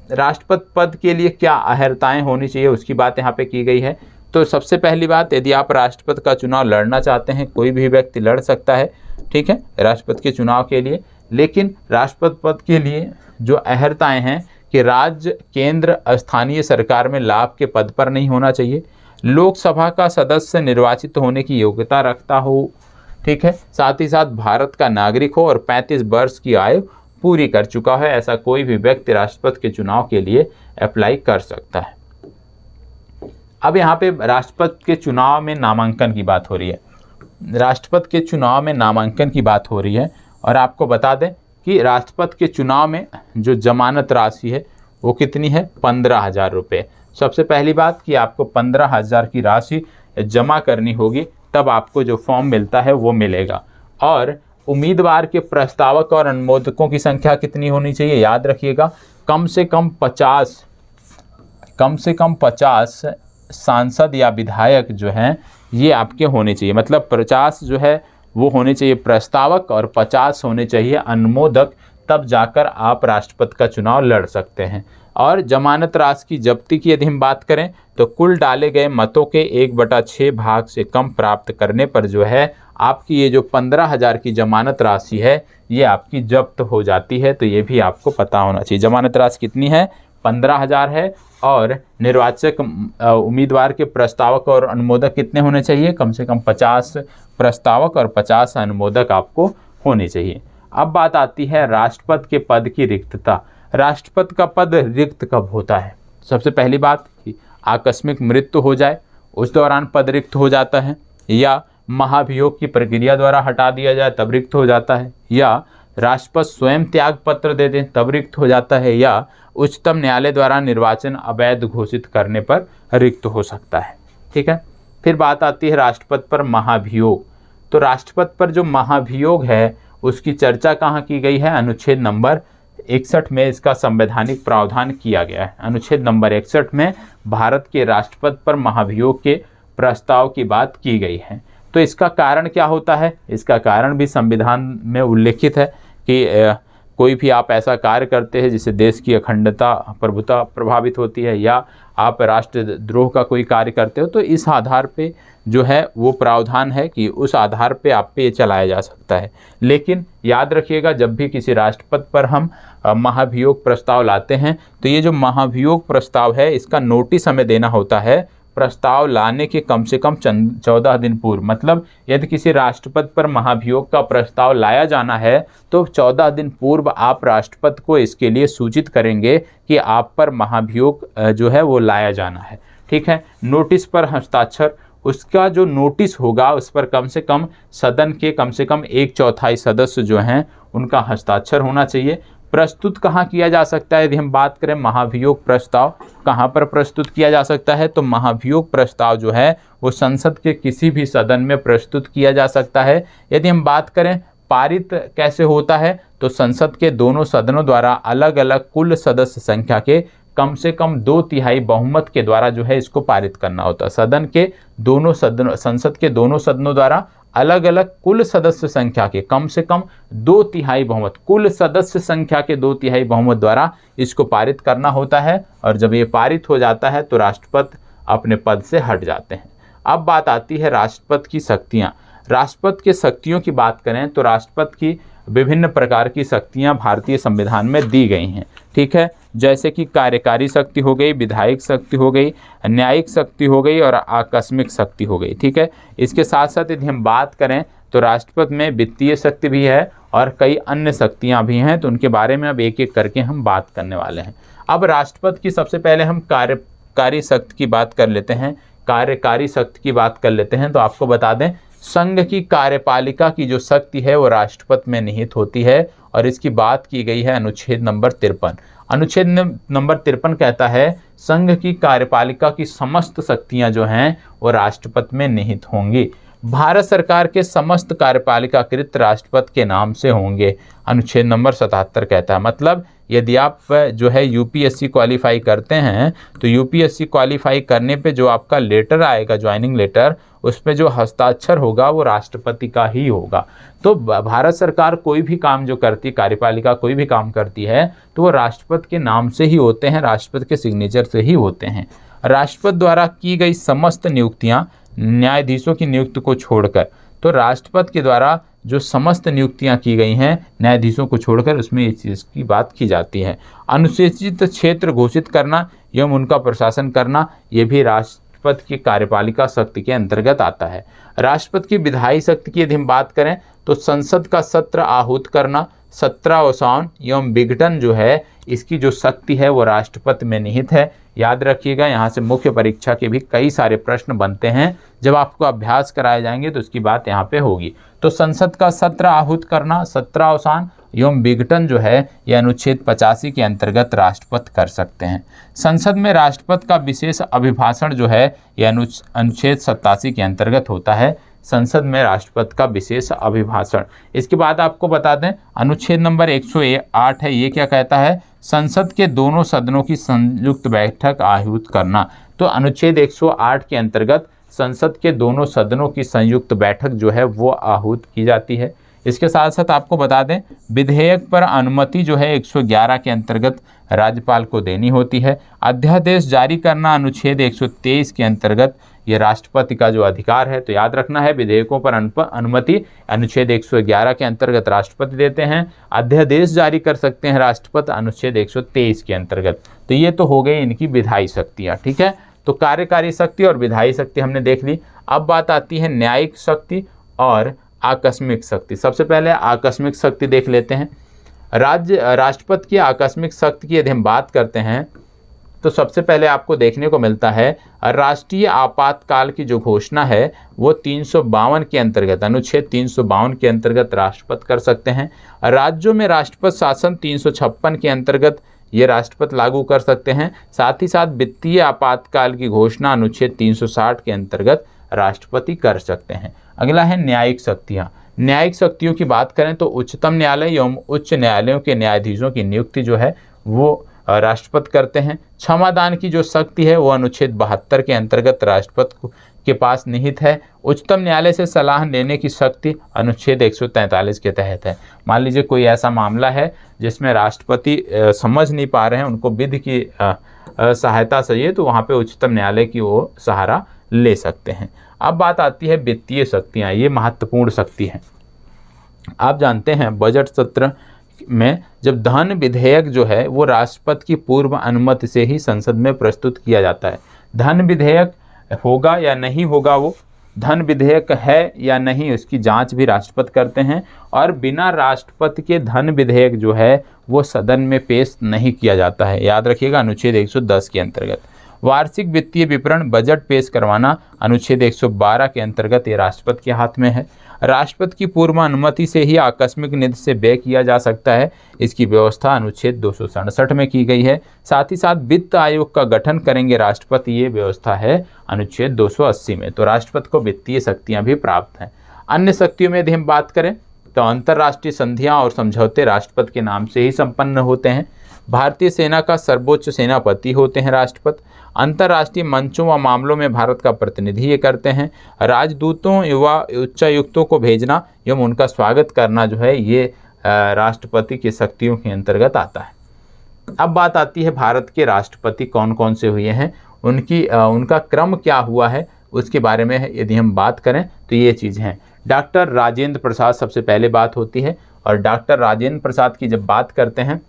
राष्ट्रपति पद के लिए क्या अहर्ताएं होनी चाहिए उसकी बात यहाँ पे की गई है। तो सबसे पहली बात, यदि आप राष्ट्रपति का चुनाव लड़ना चाहते हैं, कोई भी व्यक्ति लड़ सकता है, ठीक है, राष्ट्रपति के चुनाव के लिए। लेकिन राष्ट्रपति पद के लिए जो अहर्ताएं हैं कि राज्य, केंद्र, स्थानीय सरकार में लाभ के पद पर नहीं होना चाहिए, लोकसभा का सदस्य निर्वाचित होने की योग्यता रखता हो, ठीक है, साथ ही साथ भारत का नागरिक हो और 35 वर्ष की आयु पूरी कर चुका है, ऐसा कोई भी व्यक्ति राष्ट्रपति के चुनाव के लिए अप्लाई कर सकता है। अब यहाँ पे राष्ट्रपति के चुनाव में नामांकन की बात हो रही है। राष्ट्रपति के चुनाव में नामांकन की बात हो रही है और आपको बता दें कि राष्ट्रपति के चुनाव में जो जमानत राशि है वो कितनी है, 15,000 रुपये। सबसे पहली बात कि आपको 15,000 की राशि जमा करनी होगी, तब आपको जो फॉर्म मिलता है वो मिलेगा। और उम्मीदवार के प्रस्तावक और अनुमोदकों की संख्या कितनी होनी चाहिए, याद रखिएगा, कम से कम 50 सांसद या विधायक जो हैं ये आपके होने चाहिए। मतलब 50 जो है वो होने चाहिए प्रस्तावक और 50 होने चाहिए अनुमोदक, तब जाकर आप राष्ट्रपति का चुनाव लड़ सकते हैं। और जमानत राशि की जब्ती की यदि हम बात करें तो कुल डाले गए मतों के 1/6 भाग से कम प्राप्त करने पर जो है आपकी ये जो 15,000 की जमानत राशि है ये आपकी जब्त हो जाती है। तो ये भी आपको पता होना चाहिए। जमानत राशि कितनी है, 15,000 है और निर्वाचक उम्मीदवार के प्रस्तावक और अनुमोदक कितने होने चाहिए? कम से कम 50 प्रस्तावक और 50 अनुमोदक आपको होने चाहिए। अब बात आती है राष्ट्रपति के पद की रिक्तता। राष्ट्रपति का पद रिक्त कब होता है? सबसे पहली बात कि आकस्मिक मृत्यु हो जाए, उस दौरान पद रिक्त हो जाता है, या महाभियोग की प्रक्रिया द्वारा हटा दिया जाए तब रिक्त हो जाता है, या राष्ट्रपति स्वयं त्याग पत्र दे दें तब रिक्त हो जाता है, या उच्चतम न्यायालय द्वारा निर्वाचन अवैध घोषित करने पर रिक्त हो सकता है। ठीक है। फिर बात आती है राष्ट्रपति पर महाभियोग। तो राष्ट्रपति पर जो महाभियोग है उसकी चर्चा कहाँ की गई है? अनुच्छेद नंबर 61 में इसका संवैधानिक प्रावधान किया गया है। अनुच्छेद नंबर 61 में भारत के राष्ट्रपति पर महाभियोग के प्रस्ताव की बात की गई है। तो इसका कारण क्या होता है? इसका कारण भी संविधान में उल्लेखित है कि कोई भी आप ऐसा कार्य करते हैं जिससे देश की अखंडता प्रभुता प्रभावित होती है, या आप राष्ट्रद्रोह का कोई कार्य करते हो, तो इस आधार पे जो है वो प्रावधान है कि उस आधार पे आप पे ये चलाया जा सकता है। लेकिन याद रखिएगा, जब भी किसी राष्ट्रपति पर हम महाभियोग प्रस्ताव लाते हैं तो ये जो महाभियोग प्रस्ताव है इसका नोटिस हमें देना होता है प्रस्ताव लाने के कम से कम 14 दिन पूर्व। मतलब यदि किसी राष्ट्रपति पर महाभियोग का प्रस्ताव लाया जाना है तो 14 दिन पूर्व आप राष्ट्रपति को इसके लिए सूचित करेंगे कि आप पर महाभियोग जो है वो लाया जाना है। ठीक है। नोटिस पर हस्ताक्षर, उसका जो नोटिस होगा उस पर कम से कम सदन के कम से कम 1/4 सदस्य जो हैं उनका हस्ताक्षर होना चाहिए। प्रस्तुत कहाँ किया जा सकता है? यदि हम बात करें महाभियोग प्रस्ताव कहाँ पर प्रस्तुत किया जा सकता है, तो महाभियोग प्रस्ताव जो है वो संसद के किसी भी सदन में प्रस्तुत किया जा सकता है। यदि हम बात करें पारित कैसे होता है, तो संसद के दोनों सदनों द्वारा अलग अलग कुल सदस्य संख्या के कम से कम 2/3 बहुमत के द्वारा जो है इसको पारित करना होता है। संसद के दोनों सदनों द्वारा अलग अलग कुल सदस्य संख्या के कम से कम 2/3 बहुमत, कुल सदस्य संख्या के 2/3 बहुमत द्वारा इसको पारित करना होता है। और जब ये पारित हो जाता है तो राष्ट्रपति अपने पद से हट जाते हैं। अब बात आती है राष्ट्रपति की शक्तियाँ। राष्ट्रपति के शक्तियों की बात करें तो राष्ट्रपति की विभिन्न प्रकार की शक्तियाँ भारतीय संविधान में दी गई हैं। ठीक है। जैसे कि कार्यकारी शक्ति हो गई, विधायिक शक्ति हो गई, न्यायिक शक्ति हो गई और आकस्मिक शक्ति हो गई। ठीक है। इसके साथ साथ यदि हम बात करें तो राष्ट्रपति में वित्तीय शक्ति भी है और कई अन्य शक्तियां भी हैं, तो उनके बारे में अब एक एक करके हम बात करने वाले हैं। अब राष्ट्रपति की सबसे पहले हम कार्यकारी शक्ति की बात कर लेते हैं। कार्यकारी शक्ति की बात कर लेते हैं तो आपको बता दें, संघ की कार्यपालिका की जो शक्ति है वो राष्ट्रपति में निहित होती है और इसकी बात की गई है अनुच्छेद नंबर 53। अनुच्छेद नंबर 53 कहता है संघ की कार्यपालिका की समस्त शक्तियां जो हैं वो राष्ट्रपति में निहित होंगी। भारत सरकार के समस्त कार्यपालिकाकृत राष्ट्रपति के नाम से होंगे, अनुच्छेद नंबर 77 कहता है। मतलब यदि आप जो है यूपीएससी क्वालिफाई करते हैं तो यूपीएससी क्वालिफाई करने पे जो आपका लेटर आएगा, ज्वाइनिंग लेटर, उस पे जो हस्ताक्षर होगा वो राष्ट्रपति का ही होगा। तो भारत सरकार कोई भी काम जो करती, कार्यपालिका कोई भी काम करती है तो वो राष्ट्रपति के नाम से ही होते हैं, राष्ट्रपति के सिग्नेचर से ही होते हैं। राष्ट्रपति द्वारा की गई समस्त नियुक्तियां न्यायाधीशों की नियुक्ति को छोड़कर, तो राष्ट्रपति के द्वारा जो समस्त नियुक्तियां की गई हैं न्यायाधीशों को छोड़कर, उसमें इस चीज़ की बात की जाती है। अनुसूचित क्षेत्र घोषित करना एवं उनका प्रशासन करना, ये भी राष्ट्रपति की कार्यपालिका शक्ति के अंतर्गत आता है। राष्ट्रपति की विधायी शक्ति की यदि हम बात करें तो संसद का सत्र आहूत करना, सत्रावसान एवं विघटन जो है, इसकी जो शक्ति है वो राष्ट्रपति में निहित है। याद रखिएगा, यहाँ से मुख्य परीक्षा के भी कई सारे प्रश्न बनते हैं। जब आपको अभ्यास कराए जाएंगे तो उसकी बात यहाँ पे होगी। तो संसद का सत्र आहूत करना, सत्रावसान एवं विघटन जो है ये अनुच्छेद 85 के अंतर्गत राष्ट्रपति कर सकते हैं। संसद में राष्ट्रपति का विशेष अभिभाषण जो है ये अनुच्छेद 87 के अंतर्गत होता है। संसद में राष्ट्रपति का विशेष अभिभाषण। इसके बाद आपको बता दें अनुच्छेद नंबर 108 है, ये क्या कहता है, संसद के दोनों सदनों की संयुक्त बैठक आहूत करना। तो अनुच्छेद 108 के अंतर्गत संसद के दोनों सदनों की संयुक्त बैठक जो है वो आहूत की जाती है। इसके साथ साथ आपको बता दें, विधेयक पर अनुमति जो है 111 के अंतर्गत राज्यपाल को देनी होती है। अध्यादेश जारी करना अनुच्छेद 123 के अंतर्गत ये राष्ट्रपति का जो अधिकार है। तो याद रखना है, विधेयकों पर अनुमति अनुच्छेद 111 के अंतर्गत राष्ट्रपति देते हैं। अध्यादेश जारी कर सकते हैं राष्ट्रपति अनुच्छेद 123 के अंतर्गत। तो ये तो हो गई इनकी विधायी शक्तियाँ, ठीक है। तो कार्यकारी शक्ति और विधायी शक्ति हमने देख ली। अब बात आती है न्यायिक शक्ति और आकस्मिक शक्ति। सबसे पहले आकस्मिक शक्ति देख लेते हैं। राष्ट्रपति की आकस्मिक शक्ति की यदि हम बात करते हैं तो सबसे पहले आपको देखने को मिलता है राष्ट्रीय आपातकाल की जो घोषणा है वो 352 के अंतर्गत, अनुच्छेद 352 के अंतर्गत राष्ट्रपति कर सकते हैं। राज्यों में राष्ट्रपति शासन 356 के अंतर्गत ये राष्ट्रपति लागू कर सकते हैं। साथ ही साथ वित्तीय आपातकाल की घोषणा अनुच्छेद 360 के अंतर्गत राष्ट्रपति कर सकते हैं। अगला है न्यायिक शक्तियाँ। न्यायिक शक्तियों की बात करें तो उच्चतम न्यायालय एवं उच्च न्यायालयों के न्यायाधीशों की नियुक्ति जो है वो राष्ट्रपति करते हैं। क्षमादान की जो शक्ति है वो अनुच्छेद 72 के अंतर्गत राष्ट्रपति के पास निहित है। उच्चतम न्यायालय से सलाह लेने की शक्ति अनुच्छेद 143 के तहत है। मान लीजिए कोई ऐसा मामला है जिसमें राष्ट्रपति समझ नहीं पा रहे हैं, उनको विधि की सहायता चाहिए, तो वहाँ पे उच्चतम न्यायालय की वो सहारा ले सकते हैं। अब बात आती है वित्तीय शक्तियाँ। ये महत्वपूर्ण शक्ति है। आप जानते हैं बजट सत्र में जब धन विधेयक जो है वो राष्ट्रपति की पूर्व अनुमति से ही संसद में प्रस्तुत किया जाता है। धन विधेयक होगा या नहीं होगा, वो धन विधेयक है या नहीं, उसकी जांच भी राष्ट्रपति करते हैं। और बिना राष्ट्रपति के धन विधेयक जो है वो सदन में पेश नहीं किया जाता है। याद रखिएगा, अनुच्छेद 110 के अंतर्गत। वार्षिक वित्तीय विवरण बजट पेश करवाना अनुच्छेद 112 के अंतर्गत ये राष्ट्रपति के हाथ में है। राष्ट्रपति की पूर्व अनुमति से ही आकस्मिक निधि से व्यय किया जा सकता है। इसकी व्यवस्था अनुच्छेद 267 में की गई है। साथ ही साथ वित्त आयोग का गठन करेंगे राष्ट्रपति, ये व्यवस्था है अनुच्छेद 280 में। तो राष्ट्रपति को वित्तीय शक्तियाँ भी प्राप्त हैं। अन्य शक्तियों में यदि हम बात करें तो अंतर्राष्ट्रीय संधियाँ और समझौते राष्ट्रपति के नाम से ही संपन्न होते हैं। भारतीय सेना का सर्वोच्च सेनापति होते हैं राष्ट्रपति। अंतर्राष्ट्रीय मंचों व मामलों में भारत का प्रतिनिधि ये करते हैं। राजदूतों युवा उच्चायुक्तों को भेजना एवं उनका स्वागत करना जो है ये राष्ट्रपति की शक्तियों के अंतर्गत आता है। अब बात आती है भारत के राष्ट्रपति कौन कौन से हुए हैं, उनका क्रम क्या हुआ है, उसके बारे में यदि हम बात करें तो ये चीज़ हैं। डॉक्टर राजेंद्र प्रसाद सबसे पहले बात होती है। और डॉक्टर राजेंद्र प्रसाद की जब बात करते हैं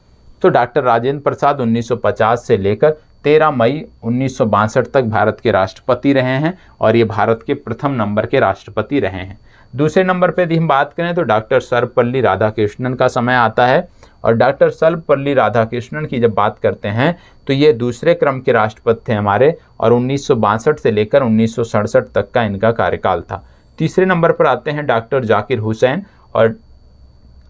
तो डॉक्टर राजेंद्र प्रसाद 1950 से लेकर 13 मई 1962 तक भारत के राष्ट्रपति रहे हैं और ये भारत के प्रथम नंबर के राष्ट्रपति रहे हैं। दूसरे नंबर पर यदि हम बात करें तो डॉक्टर सर्वपल्ली राधाकृष्णन का समय आता है। और डॉक्टर सर्वपल्ली राधाकृष्णन की जब बात करते हैं तो ये दूसरे क्रम के राष्ट्रपति थे हमारे, और 1962 से लेकर 1967 तक का इनका कार्यकाल था। तीसरे नंबर पर आते हैं डॉक्टर जाकिर हुसैन। और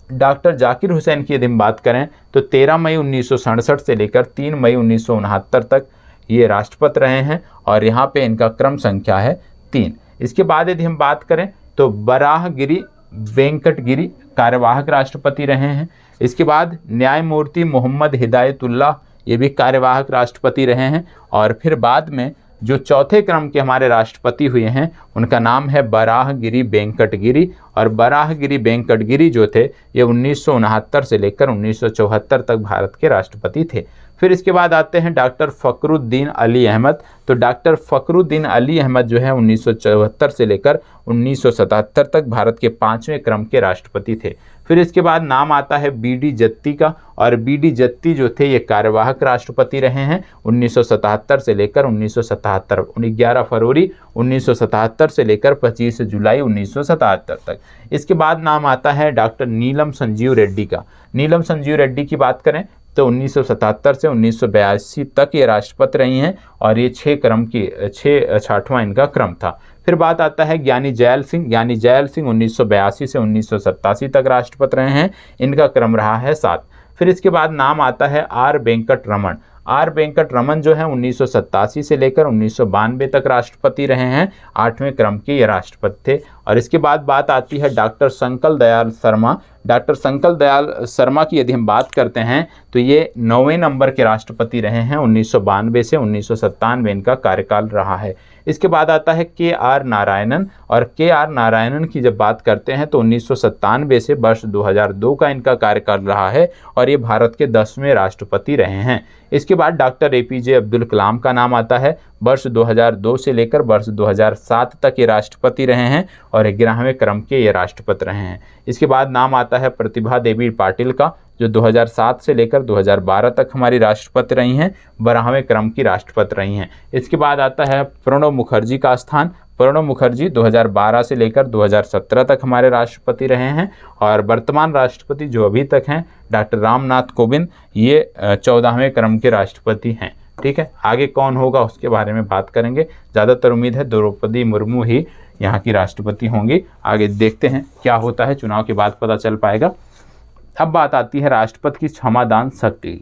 डॉक्टर जाकिर हुसैन की यदि हम बात करें तो 13 मई 1967 से लेकर 3 मई 1969 तक ये राष्ट्रपति रहे हैं और यहाँ पे इनका क्रम संख्या है 3। इसके बाद यदि हम बात करें तो बराहगिरी वेंकटगिरी कार्यवाहक राष्ट्रपति रहे हैं। इसके बाद न्यायमूर्ति मोहम्मद हिदायतुल्लाह ये भी कार्यवाहक राष्ट्रपति रहे हैं। और फिर बाद में जो चौथे क्रम के हमारे राष्ट्रपति हुए हैं उनका नाम है बराहगिरी वेंकटगिरी। और बराहगिरी वेंकटगिरी जो थे ये 1969 से लेकर 1974 तक भारत के राष्ट्रपति थे। फिर इसके बाद आते हैं डॉक्टर फ़खरुद्दीन अली अहमद। तो डॉक्टर फ़खरुद्दीन अली अहमद जो है 1974 से लेकर 1977 तक भारत के 5वें क्रम के राष्ट्रपति थे। फिर इसके बाद नाम आता है बीडी जत्ती का। और बीडी जत्ती जो थे ये कार्यवाहक राष्ट्रपति रहे हैं 1977 से लेकर 1977, 11 फरवरी 1977 से लेकर 25 जुलाई 1977 तक। इसके बाद नाम आता है डॉक्टर नीलम संजीव रेड्डी का। नीलम संजीव रेड्डी की बात करें तो 1977 से 1982 तक ये राष्ट्रपति रही हैं और ये 6वां इनका क्रम था। फिर बात आता है ज्ञानी जैल सिंह। ज्ञानी जैल सिंह 1982 से 1987 तक राष्ट्रपति रहे हैं, इनका क्रम रहा है 7। फिर इसके बाद नाम आता है आर वेंकट रमन। आर वेंकट रमन जो है 1987 से लेकर 1992 तक राष्ट्रपति रहे हैं, 8वें क्रम के ये राष्ट्रपति थे और इसके बाद बात आती है डॉक्टर शंकर दयाल शर्मा। डॉक्टर शंकर दयाल शर्मा की यदि हम बात करते हैं तो ये 9वें नंबर के राष्ट्रपति रहे हैं। 1992 से 1997 इनका कार्यकाल रहा है। इसके बाद आता है के.आर. नारायणन, और के.आर. नारायणन की जब बात करते हैं तो 1997 से वर्ष 2002 का इनका कार्यकाल रहा है और ये भारत के 10वें राष्ट्रपति रहे हैं। इसके बाद डॉक्टर ए.पी.जे. अब्दुल कलाम का नाम आता है। वर्ष 2002 से लेकर वर्ष 2007 तक ये राष्ट्रपति रहे हैं और 11वें क्रम के ये राष्ट्रपति रहे हैं। इसके बाद नाम आता है प्रतिभा देवी पाटिल का, जो 2007 से लेकर 2012 तक हमारी राष्ट्रपति रही हैं, 12वें क्रम की राष्ट्रपति रही हैं। इसके बाद आता है प्रणब मुखर्जी का स्थान। प्रणब मुखर्जी 2012 से लेकर 2017 तक हमारे राष्ट्रपति रहे हैं और वर्तमान राष्ट्रपति जो अभी तक हैं डॉक्टर रामनाथ कोविंद, ये 14वें क्रम के राष्ट्रपति हैं। ठीक है, आगे कौन होगा उसके बारे में बात करेंगे। ज़्यादातर उम्मीद है द्रौपदी मुर्मू ही यहाँ की राष्ट्रपति होंगी। आगे देखते हैं क्या होता है, चुनाव के बाद पता चल पाएगा। अब बात आती है राष्ट्रपति की क्षमादान शक्ति।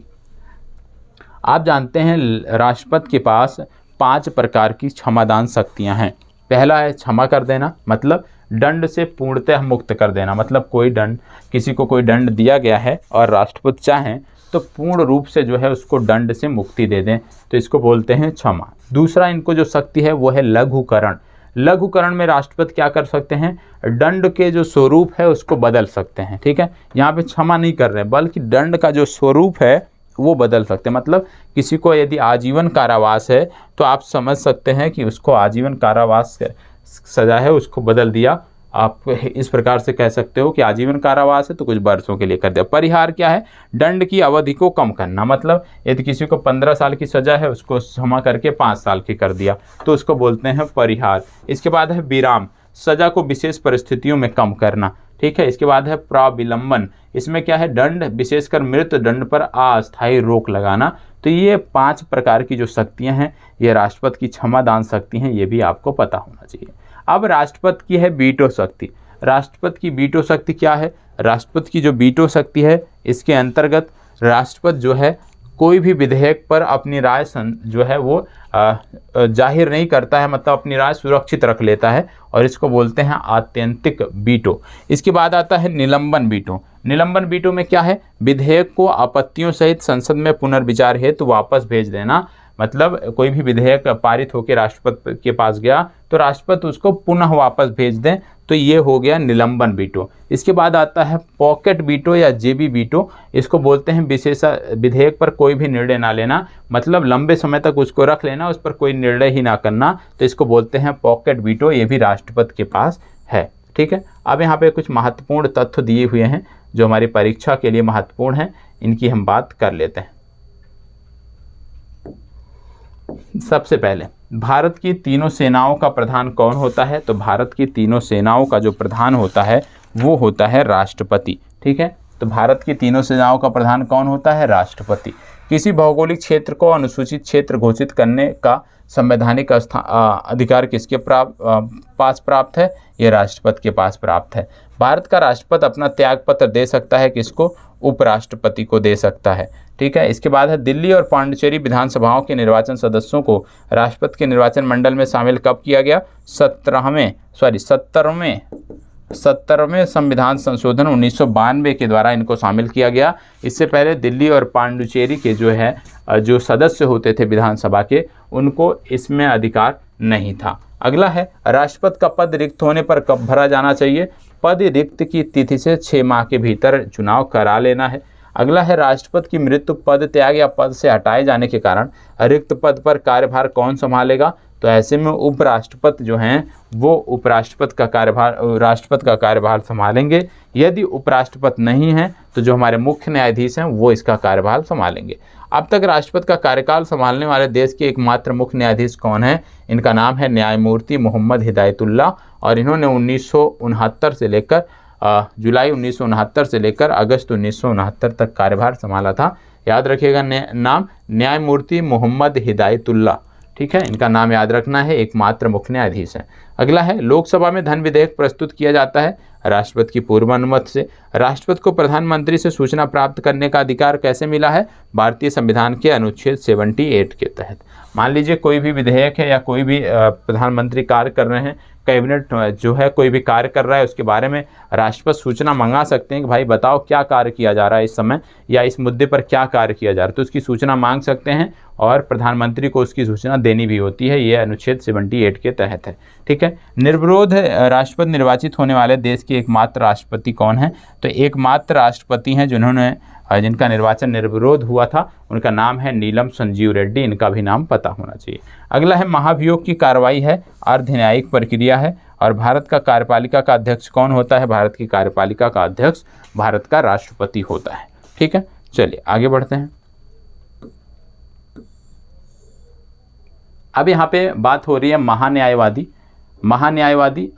आप जानते हैं राष्ट्रपति के पास 5 प्रकार की क्षमादान शक्तियाँ हैं। पहला है क्षमा कर देना, मतलब दंड से पूर्णतः मुक्त कर देना। मतलब कोई दंड, किसी को कोई दंड दिया गया है और राष्ट्रपति चाहें तो पूर्ण रूप से जो है उसको दंड से मुक्ति दे दें, तो इसको बोलते हैं क्षमा। दूसरा इनको जो शक्ति है वो है लघुकरण। लघुकरण में राष्ट्रपति क्या कर सकते हैं, दंड के जो स्वरूप है उसको बदल सकते हैं। ठीक है, यहाँ पे क्षमा नहीं कर रहे हैं बल्कि दंड का जो स्वरूप है वो बदल सकते हैं। मतलब किसी को यदि आजीवन कारावास है तो आप समझ सकते हैं कि उसको आजीवन कारावास सजा है, उसको बदल दिया। आप इस प्रकार से कह सकते हो कि आजीवन कारावास है तो कुछ वर्षों के लिए कर दिया। परिहार क्या है, दंड की अवधि को कम करना। मतलब यदि किसी को 15 साल की सजा है उसको क्षमा करके 5 साल की कर दिया तो उसको बोलते हैं परिहार। इसके बाद है विराम, सजा को विशेष परिस्थितियों में कम करना। ठीक है, इसके बाद है प्राविलंबन, इसमें क्या है, दंड विशेषकर मृत्यु दंड पर अस्थायी रोक लगाना। तो ये 5 प्रकार की जो शक्तियां हैं ये राष्ट्रपति की क्षमादान शक्ति हैं, ये भी आपको पता होना चाहिए। अब राष्ट्रपति की है वीटो शक्ति। राष्ट्रपति की वीटो शक्ति क्या है, राष्ट्रपति की जो वीटो शक्ति है इसके अंतर्गत राष्ट्रपति जो है कोई भी विधेयक पर अपनी राय जो है वो जाहिर नहीं करता है, मतलब अपनी राय सुरक्षित रख लेता है और इसको बोलते हैं आत्यंतिक वीटो। इसके बाद आता है निलंबन वीटो। निलंबन वीटो में क्या है, विधेयक को आपत्तियों सहित संसद में पुनर्विचार हेतु वापस भेज देना। मतलब कोई भी विधेयक पारित होकर राष्ट्रपति के पास गया तो राष्ट्रपति उसको पुनः वापस भेज दें, तो ये हो गया निलंबन वीटो। इसके बाद आता है पॉकेट वीटो या जेबी वीटो। इसको बोलते हैं विधेयक पर कोई भी निर्णय ना लेना, मतलब लंबे समय तक उसको रख लेना, उस पर कोई निर्णय ही ना करना, तो इसको बोलते हैं पॉकेट वीटो। ये भी राष्ट्रपति के पास है। ठीक है, अब यहाँ पे कुछ महत्वपूर्ण तथ्य दिए हुए हैं जो हमारी परीक्षा के लिए महत्वपूर्ण हैं, इनकी हम बात कर लेते हैं। सबसे पहले भारत की तीनों सेनाओं का प्रधान कौन होता है, तो भारत की तीनों सेनाओं का जो प्रधान होता है वो होता है राष्ट्रपति। ठीक है, तो भारत की तीनों सेनाओं का प्रधान कौन होता है, राष्ट्रपति। किसी भौगोलिक क्षेत्र को अनुसूचित क्षेत्र घोषित करने का संवैधानिक अधिकार किसके पास प्राप्त है, ये राष्ट्रपति के पास प्राप्त है। भारत का राष्ट्रपति अपना त्यागपत्र दे सकता है किसको, उपराष्ट्रपति को दे सकता है। ठीक है, इसके बाद है दिल्ली और पांडिचेरी विधानसभाओं के निर्वाचन सदस्यों को राष्ट्रपति के निर्वाचन मंडल में शामिल कब किया गया, 70वें संविधान संशोधन 1992 के द्वारा इनको शामिल किया गया। इससे पहले दिल्ली और पांडिचेरी के जो सदस्य होते थे विधानसभा के, उनको इसमें अधिकार नहीं था। अगला है राष्ट्रपति का पद रिक्त होने पर कब भरा जाना चाहिए, पद रिक्त की तिथि से 6 माह के भीतर चुनाव करा लेना है। अगला है राष्ट्रपति की मृत्यु, पद त्याग या पद से हटाए जाने के कारण रिक्त पद पर कार्यभार कौन संभालेगा, तो ऐसे में उपराष्ट्रपति जो हैं वो उपराष्ट्रपति का कार्यभार राष्ट्रपति का कार्यभार संभालेंगे। यदि उपराष्ट्रपति नहीं हैं तो जो हमारे मुख्य न्यायाधीश हैं वो इसका कार्यभार संभालेंगे। अब तक राष्ट्रपति का कार्यकाल संभालने वाले देश के एकमात्र मुख्य न्यायाधीश कौन है, इनका नाम है न्यायमूर्ति मोहम्मद हिदायतुल्लाह, और इन्होंने 1969 से लेकर जुलाई 1969 से लेकर अगस्त 1969 तक कार्यभार संभाला था। याद रखिएगा नाम न्यायमूर्ति मोहम्मद हिदायतुल्लाह। ठीक है, इनका नाम याद रखना है, एकमात्र मुख्य न्यायाधीश है। अगला है लोकसभा में धन विधेयक प्रस्तुत किया जाता है राष्ट्रपति की पूर्व अनुमति से। राष्ट्रपति को प्रधानमंत्री से सूचना प्राप्त करने का अधिकार कैसे मिला है, भारतीय संविधान के अनुच्छेद 78 के तहत। मान लीजिए कोई भी विधेयक है या कोई भी प्रधानमंत्री कार्य कर रहे हैं, कैबिनेट जो है कोई भी कार्य कर रहा है उसके बारे में राष्ट्रपति सूचना मंगा सकते हैं कि भाई बताओ क्या कार्य किया जा रहा है इस समय, या इस मुद्दे पर क्या कार्य किया जा रहा है, तो उसकी सूचना मांग सकते हैं और प्रधानमंत्री को उसकी सूचना देनी भी होती है। ये अनुच्छेद 78 के तहत है। ठीक है। निर्विरोध राष्ट्रपति निर्वाचित होने वाले देश के एकमात्र राष्ट्रपति कौन है? तो एकमात्र राष्ट्रपति हैं जिनका निर्वाचन निर्विरोध हुआ था, उनका नाम है नीलम संजीव रेड्डी। इनका भी नाम पता होना चाहिए। अगला है महाभियोग की कार्रवाई है, अर्ध न्यायिक प्रक्रिया है। और भारत का कार्यपालिका का अध्यक्ष कौन होता है? भारत की कार्यपालिका का अध्यक्ष भारत का राष्ट्रपति होता है। ठीक है, चलिए आगे बढ़ते हैं। अब यहाँ पे बात हो रही है महान्यायवादी,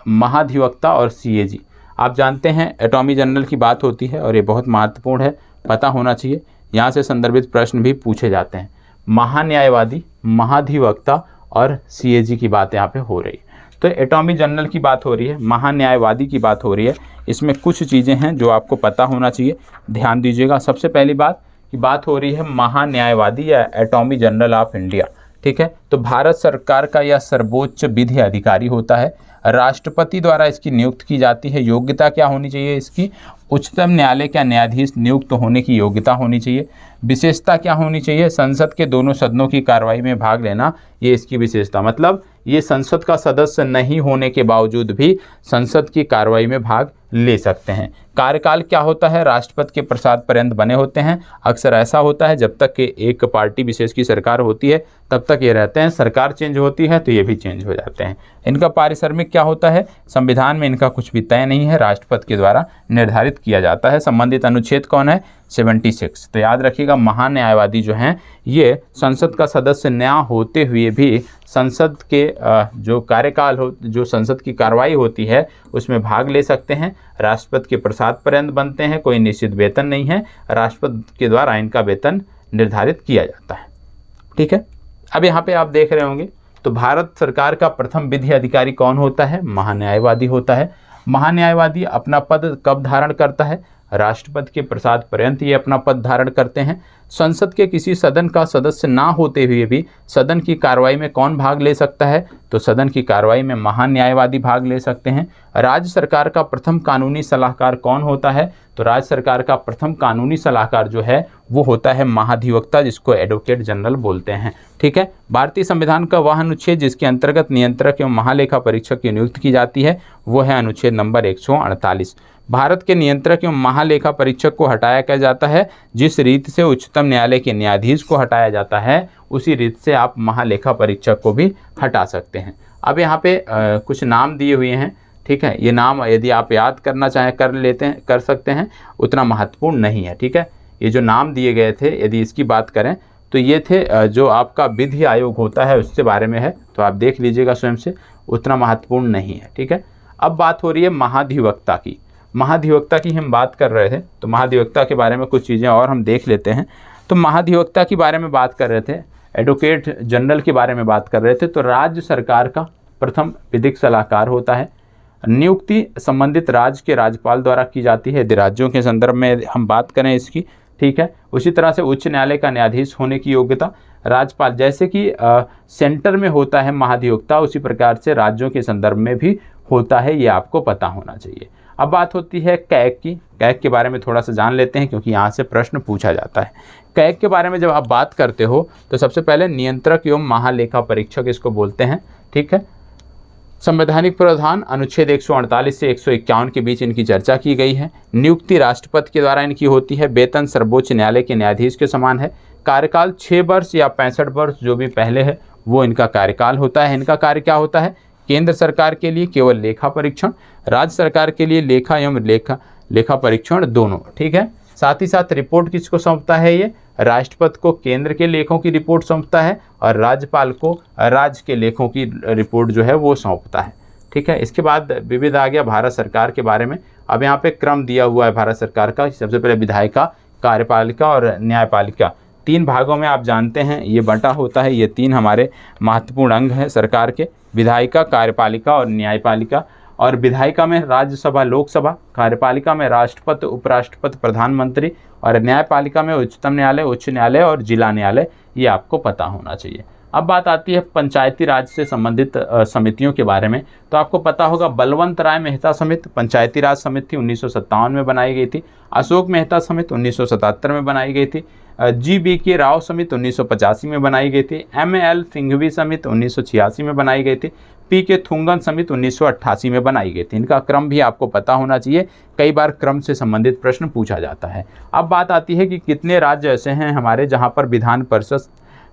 महाधिवक्ता और सीएजी। आप जानते हैं अटॉर्नी जनरल की बात होती है और ये बहुत महत्वपूर्ण है, पता होना चाहिए। यहाँ से संदर्भित प्रश्न भी पूछे जाते हैं। महान्यायवादी, महाधिवक्ता और सीएजी की बात यहाँ पे हो रही है। तो अटॉर्नी जनरल की बात हो रही है, महान्यायवादी की बात हो रही है। इसमें कुछ चीज़ें हैं जो आपको पता होना चाहिए, ध्यान दीजिएगा। सबसे पहली बात की बात हो रही है महान्यायवादी या अटॉर्नी जनरल ऑफ इंडिया। ठीक है, तो भारत सरकार का यह सर्वोच्च विधि अधिकारी होता है। राष्ट्रपति द्वारा इसकी नियुक्त की जाती है। योग्यता क्या होनी चाहिए इसकी? उच्चतम न्यायालय का न्यायाधीश नियुक्त होने की योग्यता होनी चाहिए। विशेषता क्या होनी चाहिए? संसद के दोनों सदनों की कार्रवाई में भाग लेना, ये इसकी विशेषता। मतलब ये संसद का सदस्य नहीं होने के बावजूद भी संसद की कार्रवाई में भाग ले सकते हैं। कार्यकाल क्या होता है? राष्ट्रपति के प्रसाद पर्यंत बने होते हैं। अक्सर ऐसा होता है जब तक कि एक पार्टी विशेष की सरकार होती है तब तक ये रहते हैं, सरकार चेंज होती है तो ये भी चेंज हो जाते हैं। इनका पारिश्रमिक क्या होता है? संविधान में इनका कुछ भी तय नहीं है, राष्ट्रपति के द्वारा निर्धारित किया जाता है। संबंधित अनुच्छेद कौन है? 76। तो याद रखिएगा, महान्यायवादी जो हैं ये संसद का सदस्य न होते हुए भी संसद के जो कार्यकाल हो, जो संसद की कार्रवाई होती है उसमें भाग ले सकते हैं। राष्ट्रपति के प्रसाद पर्यंत बनते हैं, कोई निश्चित वेतन नहीं है, राष्ट्रपति के द्वारा इनका वेतन निर्धारित किया जाता है। ठीक है, अब यहाँ पे आप देख रहे होंगे तो भारत सरकार का प्रथम विधि अधिकारी कौन होता है? महान्यायवादी होता है। महान्यायवादी अपना पद कब धारण करता है? राष्ट्रपति के प्रसाद पर्यंत ये अपना पद धारण करते हैं। संसद के किसी सदन का सदस्य ना होते हुए भी सदन की कार्रवाई में कौन भाग ले सकता है? तो सदन की कार्रवाई में महान्यायवादी भाग ले सकते हैं। राज्य सरकार का प्रथम कानूनी सलाहकार कौन होता है? तो राज्य सरकार का प्रथम कानूनी सलाहकार जो है वो होता है महाधिवक्ता, जिसको एडवोकेट जनरल बोलते हैं। ठीक है, भारतीय संविधान का वह अनुच्छेद जिसके अंतर्गत नियंत्रक एवं महालेखा परीक्षक की नियुक्ति की जाती है वो है अनुच्छेद नंबर 148। भारत के नियंत्रक एवं महालेखा परीक्षक को हटाया क्या जाता है? जिस रीत से उच्चतम न्यायालय के न्यायाधीश को हटाया जाता है उसी रीत से आप महालेखा परीक्षक को भी हटा सकते हैं। अब यहाँ पे कुछ नाम दिए हुए हैं। ठीक है, ये नाम यदि आप याद करना चाहें कर सकते हैं, उतना महत्वपूर्ण नहीं है। ठीक है, ये जो नाम दिए गए थे यदि इसकी बात करें तो ये थे जो आपका विधि आयोग होता है उसके बारे में है, तो आप देख लीजिएगा स्वयं से, उतना महत्वपूर्ण नहीं है। ठीक है, अब बात हो रही है महाधिवक्ता की। महाधिवक्ता की हम बात कर रहे थे तो महाधिवक्ता के बारे में कुछ चीज़ें और हम देख लेते हैं। तो महाधिवक्ता के बारे में बात कर रहे थे, एडवोकेट जनरल के बारे में बात कर रहे थे। तो राज्य सरकार का प्रथम विधिक सलाहकार होता है। नियुक्ति संबंधित राज्य के राज्यपाल द्वारा की जाती है, यदि राज्यों के संदर्भ में हम बात करें इसकी। ठीक है, उसी तरह से उच्च न्यायालय का न्यायाधीश होने की योग्यता राज्यपाल, जैसे कि सेंटर में होता है महाधिवक्ता उसी प्रकार से राज्यों के संदर्भ में भी होता है, ये आपको पता होना चाहिए। अब बात होती है कैग की। कैग के बारे में थोड़ा सा जान लेते हैं क्योंकि यहाँ से प्रश्न पूछा जाता है। कैग के बारे में जब आप बात करते हो तो सबसे पहले नियंत्रक एवं महालेखा परीक्षक इसको बोलते हैं। ठीक है, संवैधानिक प्रावधान अनुच्छेद 148 से 151 के बीच इनकी चर्चा की गई है। नियुक्ति राष्ट्रपति के द्वारा इनकी होती है। वेतन सर्वोच्च न्यायालय के न्यायाधीश के समान है। कार्यकाल 6 वर्ष या 65 वर्ष जो भी पहले है वो इनका कार्यकाल होता है। इनका कार्य क्या होता है? केंद्र सरकार के लिए केवल लेखा परीक्षण, राज्य सरकार के लिए लेखा एवं लेखा परीक्षण दोनों। ठीक है, साथ ही साथ रिपोर्ट किसको सौंपता है? ये राष्ट्रपति को केंद्र के लेखों की रिपोर्ट सौंपता है और राज्यपाल को राज्य के लेखों की रिपोर्ट जो है वो सौंपता है। ठीक है, इसके बाद विविध आ गया भारत सरकार के बारे में। अब यहाँ पे क्रम दिया हुआ है भारत सरकार का। सबसे पहले विधायिका, कार्यपालिका और न्यायपालिका, 3 भागों में आप जानते हैं ये बंटा होता है। ये 3 हमारे महत्वपूर्ण अंग हैं सरकार के, विधायिका, कार्यपालिका और न्यायपालिका। और विधायिका में राज्यसभा, लोकसभा, कार्यपालिका में राष्ट्रपति, उपराष्ट्रपति, प्रधानमंत्री और न्यायपालिका में उच्चतम न्यायालय, उच्च न्यायालय और जिला न्यायालय। ये आपको पता होना चाहिए। अब बात आती है पंचायती राज से संबंधित समितियों के बारे में। तो आपको पता होगा बलवंत राय मेहता समिति पंचायती राज समिति 1957 में बनाई गई थी। अशोक मेहता समिति 1977 में बनाई गई थी। GBK राव समिति 1985 में बनाई गई थी। ML सिंघवी समिति 1986 में बनाई गई थी। PK थुंगन समिति 1988 में बनाई गई थी। इनका क्रम भी आपको पता होना चाहिए, कई बार क्रम से संबंधित प्रश्न पूछा जाता है। अब बात आती है कि कितने राज्य ऐसे हैं हमारे जहाँ पर विधान परिषद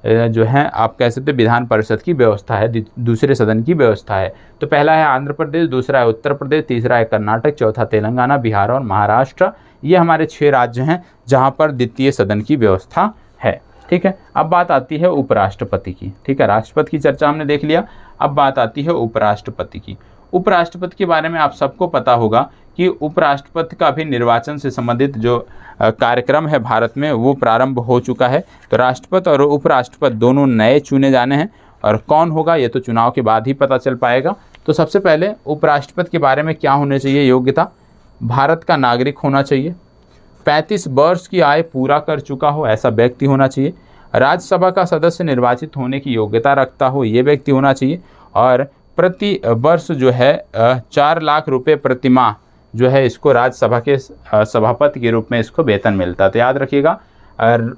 जो है आप कह सकते हैं विधान परिषद की व्यवस्था है, दूसरे सदन की व्यवस्था है। तो पहला है आंध्र प्रदेश, दूसरा है उत्तर प्रदेश, तीसरा है कर्नाटक, चौथा तेलंगाना, बिहार और महाराष्ट्र। ये हमारे 6 राज्य हैं जहां पर द्वितीय सदन की व्यवस्था है। ठीक है, अब बात आती है उपराष्ट्रपति की। ठीक है, राष्ट्रपति की चर्चा हमने देख लिया, अब बात आती है उपराष्ट्रपति की। उपराष्ट्रपति के बारे में आप सबको पता होगा कि उपराष्ट्रपति का भी निर्वाचन से संबंधित जो कार्यक्रम है भारत में वो प्रारंभ हो चुका है। तो राष्ट्रपति और उपराष्ट्रपति दोनों नए चुने जाने हैं, और कौन होगा ये तो चुनाव के बाद ही पता चल पाएगा। तो सबसे पहले उपराष्ट्रपति के बारे में क्या होने चाहिए योग्यता, भारत का नागरिक होना चाहिए, 35 वर्ष की आयु पूरा कर चुका हो ऐसा व्यक्ति होना चाहिए, राज्यसभा का सदस्य निर्वाचित होने की योग्यता रखता हो ये व्यक्ति होना चाहिए, और प्रति वर्ष जो है 4 लाख रुपए प्रति माह जो है इसको राज्यसभा के सभापति के रूप में इसको वेतन मिलता है। तो याद रखिएगा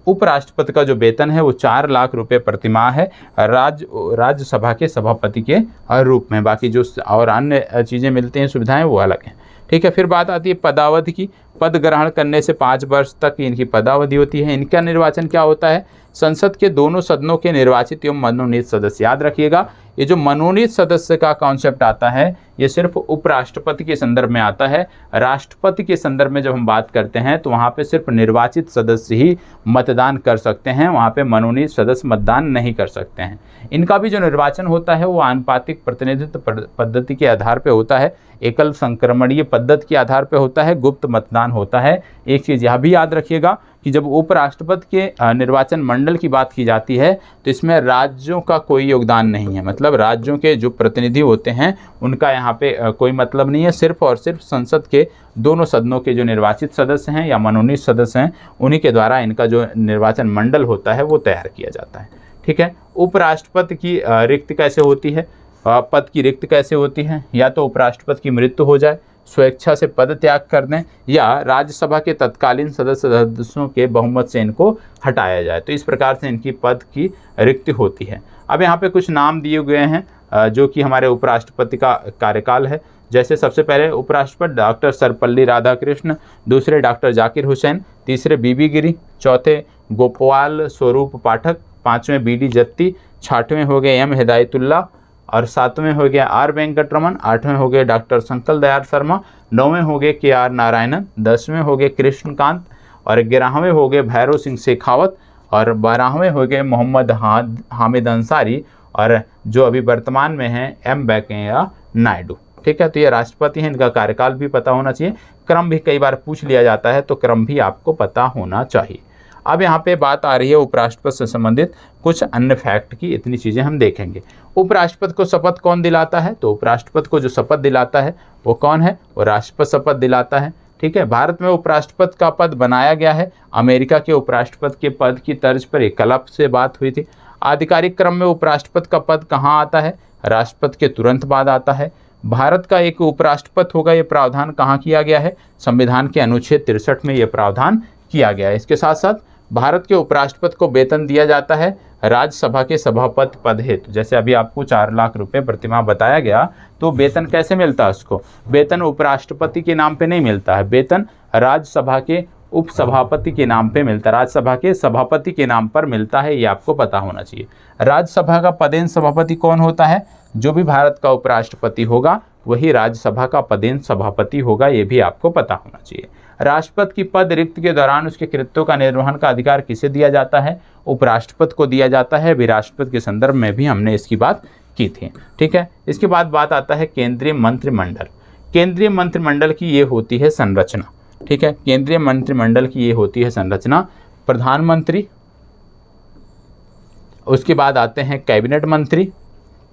उपराष्ट्रपति का जो वेतन है वो 4 लाख रुपए प्रति माह है राज्यसभा के सभापति के रूप में। बाकी जो और अन्य चीज़ें मिलती हैं सुविधाएं वो अलग हैं। ठीक है, फिर बात आती है पदावधि की। पद ग्रहण करने से 5 वर्ष तक इनकी पदावधि होती है। इनका निर्वाचन क्या होता है, संसद के दोनों सदनों के निर्वाचित एवं मनोनीत सदस्य। याद रखिएगा ये जो मनोनीत सदस्य का कॉन्सेप्ट आता है ये सिर्फ उपराष्ट्रपति के संदर्भ में आता है। राष्ट्रपति के संदर्भ में जब हम बात करते हैं तो वहाँ पे सिर्फ निर्वाचित सदस्य ही मतदान कर सकते हैं, वहाँ पे मनोनीत सदस्य मतदान नहीं कर सकते हैं। इनका भी जो निर्वाचन होता है वो आनुपातिक प्रतिनिधित्व पद्धति के आधार पर होता है, एकल संक्रमणीय पद्धति के आधार पर होता है, गुप्त मतदान होता है। एक चीज़ यह भी याद रखिएगा कि जब उपराष्ट्रपति के निर्वाचन मंडल की बात की जाती है तो इसमें राज्यों का कोई योगदान नहीं है, मतलब राज्यों के जो प्रतिनिधि होते हैं उनका यहाँ पे कोई मतलब नहीं है। सिर्फ और सिर्फ संसद के दोनों सदनों के जो निर्वाचित सदस्य हैं या मनोनीत सदस्य हैं उन्हीं के द्वारा इनका जो निर्वाचन मंडल होता है वो तैयार किया जाता है। ठीक है, उपराष्ट्रपति की रिक्त कैसे होती है, पद की रिक्त कैसे होती है, या तो उपराष्ट्रपति की मृत्यु हो जाए, स्वेच्छा से पद त्याग कर दें, या राज्यसभा के तत्कालीन सदस्यों के बहुमत से इनको हटाया जाए। तो इस प्रकार से इनकी पद की रिक्ति होती है। अब यहाँ पे कुछ नाम दिए गए हैं जो कि हमारे उपराष्ट्रपति का कार्यकाल है। जैसे सबसे पहले उपराष्ट्रपति डॉक्टर सर्वपल्ली राधाकृष्ण, दूसरे डॉक्टर जाकिर हुसैन, तीसरे बीबी गिरी, चौथे गोपाल स्वरूप पाठक, पाँचवें BD जत्ती, छठवें हो गए M हिदायतुल्ला, और 7वें हो गया R वेंकटरमन, 8वें हो गए डॉक्टर शंकर दयाल शर्मा, 9वें हो गए KR नारायणन, 10वें हो गए कृष्णकांत, और 11वें हो गए भैरव सिंह शेखावत, और 12वें हो गए मोहम्मद हामिद अंसारी, और जो अभी वर्तमान में हैं M वेंकैया नायडू। ठीक है, तो ये राष्ट्रपति हैं, इनका कार्यकाल भी पता होना चाहिए। क्रम भी कई बार पूछ लिया जाता है तो क्रम भी आपको पता होना चाहिए। अब यहाँ पे बात आ रही है उपराष्ट्रपति से संबंधित कुछ अन्य फैक्ट की, इतनी चीज़ें हम देखेंगे। उपराष्ट्रपति को शपथ कौन दिलाता है, तो उपराष्ट्रपति को जो शपथ दिलाता है वो कौन है, वो राष्ट्रपति शपथ दिलाता है। ठीक है, भारत में उपराष्ट्रपति का पद बनाया गया है, अमेरिका के उपराष्ट्रपति के पद की तर्ज पर एक कलप से बात हुई थी। आधिकारिक क्रम में उपराष्ट्रपति का पद कहाँ आता है, राष्ट्रपति के तुरंत बाद आता है। भारत का एक उपराष्ट्रपति होगा, ये प्रावधान कहाँ किया गया है, संविधान के अनुच्छेद 63 में ये प्रावधान किया गया है। इसके साथ साथ भारत के उपराष्ट्रपति को वेतन दिया जाता है राज्यसभा के सभापति पद हेतु। जैसे अभी आपको 4 लाख रुपए प्रतिमाह बताया गया, तो वेतन कैसे मिलता है उसको, वेतन उपराष्ट्रपति के नाम पे नहीं मिलता है, वेतन राज्यसभा के उपसभापति के नाम पे मिलता है, राज्यसभा के सभापति के नाम पर मिलता है, ये आपको पता होना चाहिए। राज्यसभा का पदेन सभापति कौन होता है, जो भी भारत का उपराष्ट्रपति होगा वही राज्यसभा का पदेन सभापति होगा, ये भी आपको पता होना चाहिए। राष्ट्रपति की पद रिक्त के दौरान उसके कृत्यों का निर्वहन का अधिकार किसे दिया जाता है, उपराष्ट्रपति को दिया जाता है। राष्ट्रपति के संदर्भ में भी हमने इसकी बात की थी। ठीक है, इसके बाद बात आता है केंद्रीय मंत्रिमंडल। केंद्रीय मंत्रिमंडल की ये होती है संरचना। ठीक है, केंद्रीय मंत्रिमंडल की ये होती है संरचना, प्रधानमंत्री, उसके बाद आते हैं कैबिनेट मंत्री,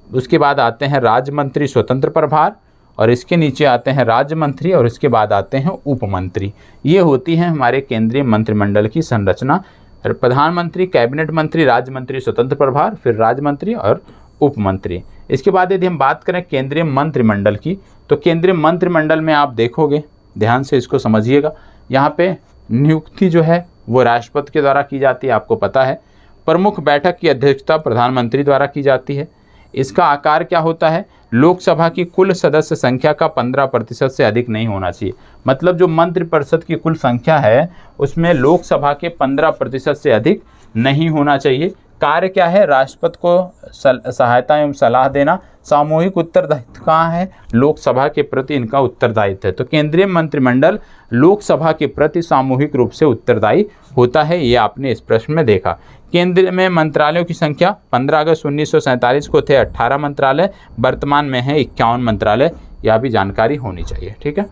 उसके बाद आते हैं राज्य मंत्री स्वतंत्र प्रभार, और इसके नीचे आते हैं राज्य मंत्री, और इसके बाद आते हैं उप मंत्री। ये होती है हमारे केंद्रीय मंत्रिमंडल की संरचना। प्रधानमंत्री, कैबिनेट मंत्री, राज्य मंत्री, स्वतंत्र प्रभार, फिर राज्य मंत्री और उप मंत्री। इसके बाद यदि हम बात करें केंद्रीय मंत्रिमंडल की, तो केंद्रीय मंत्रिमंडल में आप देखोगे, ध्यान से इसको समझिएगा, यहाँ पे नियुक्ति जो है वो राष्ट्रपति के द्वारा की जाती है, आपको पता है। प्रमुख बैठक की अध्यक्षता प्रधानमंत्री द्वारा की जाती है। इसका आकार क्या होता है, लोकसभा की कुल सदस्य संख्या का 15% से अधिक नहीं होना चाहिए। मतलब जो मंत्रिपरिषद की कुल संख्या है उसमें लोकसभा के 15% से अधिक नहीं होना चाहिए। कार्य क्या है, राष्ट्रपति को सहायता एवं सलाह देना। सामूहिक उत्तरदायित्व कहाँ है, लोकसभा के प्रति इनका उत्तरदायित्व है। तो केंद्रीय मंत्रिमंडल लोकसभा के प्रति सामूहिक रूप से उत्तरदायी होता है, ये आपने इस प्रश्न में देखा। केंद्र में मंत्रालयों की संख्या 15 अगस्त 1947 को थे 18 मंत्रालय, वर्तमान में है 51 मंत्रालय, यह भी जानकारी होनी चाहिए। ठीक है,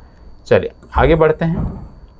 चलिए आगे बढ़ते हैं।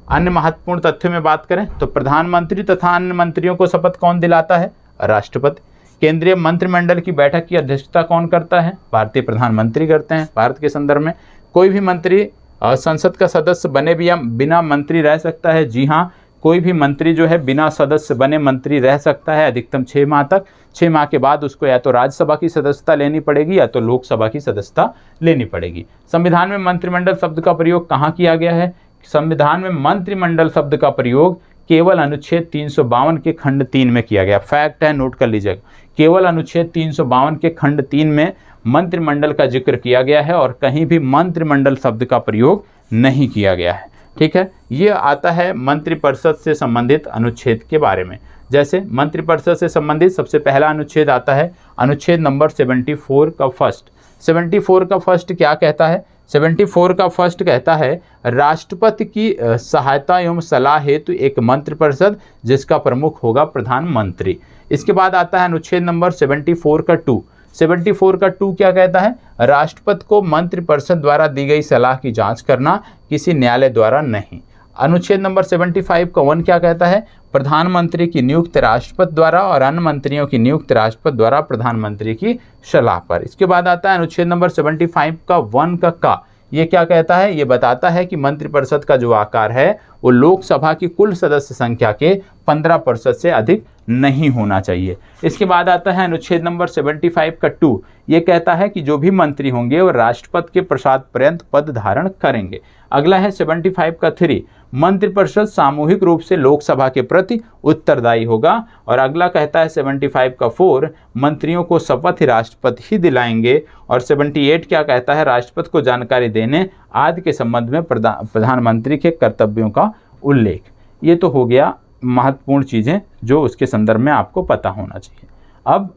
अन्य महत्वपूर्ण तथ्यों में बात करें तो प्रधानमंत्री तथा अन्य मंत्रियों को शपथ कौन दिलाता है, राष्ट्रपति। केंद्रीय मंत्रिमंडल की बैठक की अध्यक्षता कौन करता है, भारतीय प्रधानमंत्री करते हैं। भारत के संदर्भ में कोई भी मंत्री संसद का सदस्य बने भी या बिना मंत्री रह सकता है। जी हाँ, कोई भी मंत्री जो है बिना सदस्य बने मंत्री रह सकता है अधिकतम 6 माह तक। 6 माह के बाद उसको या तो राज्यसभा की सदस्यता लेनी पड़ेगी या तो लोकसभा की सदस्यता लेनी पड़ेगी। संविधान में मंत्रिमंडल शब्द का प्रयोग कहाँ किया गया है, संविधान में मंत्रिमंडल शब्द का प्रयोग केवल अनुच्छेद 352 के खंड 3 में किया गया। फैक्ट है, नोट कर लीजिएगा, केवल अनुच्छेद 352 के खंड 3 में मंत्रिमंडल का जिक्र किया गया है और कहीं भी मंत्रिमंडल शब्द का प्रयोग नहीं किया गया है। ठीक है, ये आता है मंत्रिपरिषद से संबंधित अनुच्छेद के बारे में। जैसे मंत्रिपरिषद से संबंधित सबसे पहला अनुच्छेद आता है अनुच्छेद नंबर 74 का फर्स्ट। 74 का फर्स्ट क्या कहता है, 74 का फर्स्ट कहता है राष्ट्रपति की सहायता एवं सलाह हेतु एक मंत्रिपरिषद जिसका प्रमुख होगा प्रधानमंत्री। इसके बाद आता है अनुच्छेद नंबर 74 का 2। 74 का 2 क्या कहता है, राष्ट्रपति को मंत्रिपरिषद द्वारा दी गई सलाह की जांच करना, किसी न्यायालय द्वारा नहीं। अनुच्छेद नंबर 75 का 1 क्या कहता है, प्रधानमंत्री की नियुक्ति राष्ट्रपति द्वारा और अन्य मंत्रियों की नियुक्ति राष्ट्रपति द्वारा प्रधानमंत्री की सलाह पर। इसके बाद आता है अनुच्छेद नंबर 75 का 1 का ये क्या कहता है, ये बताता है कि मंत्रिपरिषद का जो आकार है वो लोकसभा की कुल सदस्य संख्या के 15% से अधिक नहीं होना चाहिए। इसके बाद आता है अनुच्छेद नंबर 75 का 2, ये कहता है कि जो भी मंत्री होंगे वो राष्ट्रपति के प्रसाद पर्यंत पद धारण करेंगे। अगला है 75 का 3, मंत्रिपरिषद सामूहिक रूप से लोकसभा के प्रति उत्तरदायी होगा। और अगला कहता है 75 का 4, मंत्रियों को शपथ ही राष्ट्रपति ही दिलाएंगे। और 78 क्या कहता है, राष्ट्रपति को जानकारी देने आदि के संबंध में प्रधानमंत्री के कर्तव्यों का उल्लेख। ये तो हो गया महत्वपूर्ण चीज़ें जो उसके संदर्भ में आपको पता होना चाहिए। अब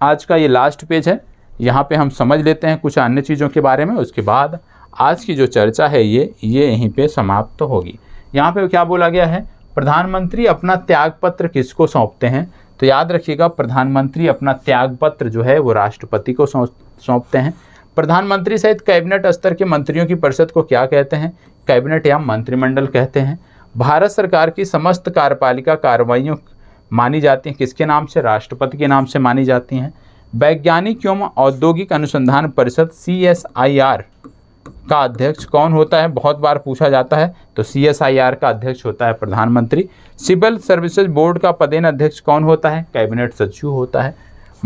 आज का ये लास्ट पेज है, यहाँ पे हम समझ लेते हैं कुछ अन्य चीज़ों के बारे में, उसके बाद आज की जो चर्चा है ये यहीं पे समाप्त होगी। यहाँ पे क्या बोला गया है, प्रधानमंत्री अपना त्यागपत्र किसको सौंपते हैं, तो याद रखिएगा प्रधानमंत्री अपना त्यागपत्र जो है वो राष्ट्रपति को सौंपते हैं। प्रधानमंत्री सहित कैबिनेट स्तर के मंत्रियों की परिषद को क्या कहते हैं, कैबिनेट या मंत्रिमंडल कहते हैं। भारत सरकार की समस्त कार्यपालिका कार्रवाइयाँ मानी जाती हैं किसके नाम से, राष्ट्रपति के नाम से मानी जाती हैं। वैज्ञानिक एवं औद्योगिक अनुसंधान परिषद CSIR का अध्यक्ष कौन होता है, बहुत बार पूछा जाता है, तो CSIR का अध्यक्ष होता है प्रधानमंत्री। सिविल सर्विसेज बोर्ड का पदेन अध्यक्ष कौन होता है, कैबिनेट सचिव होता है।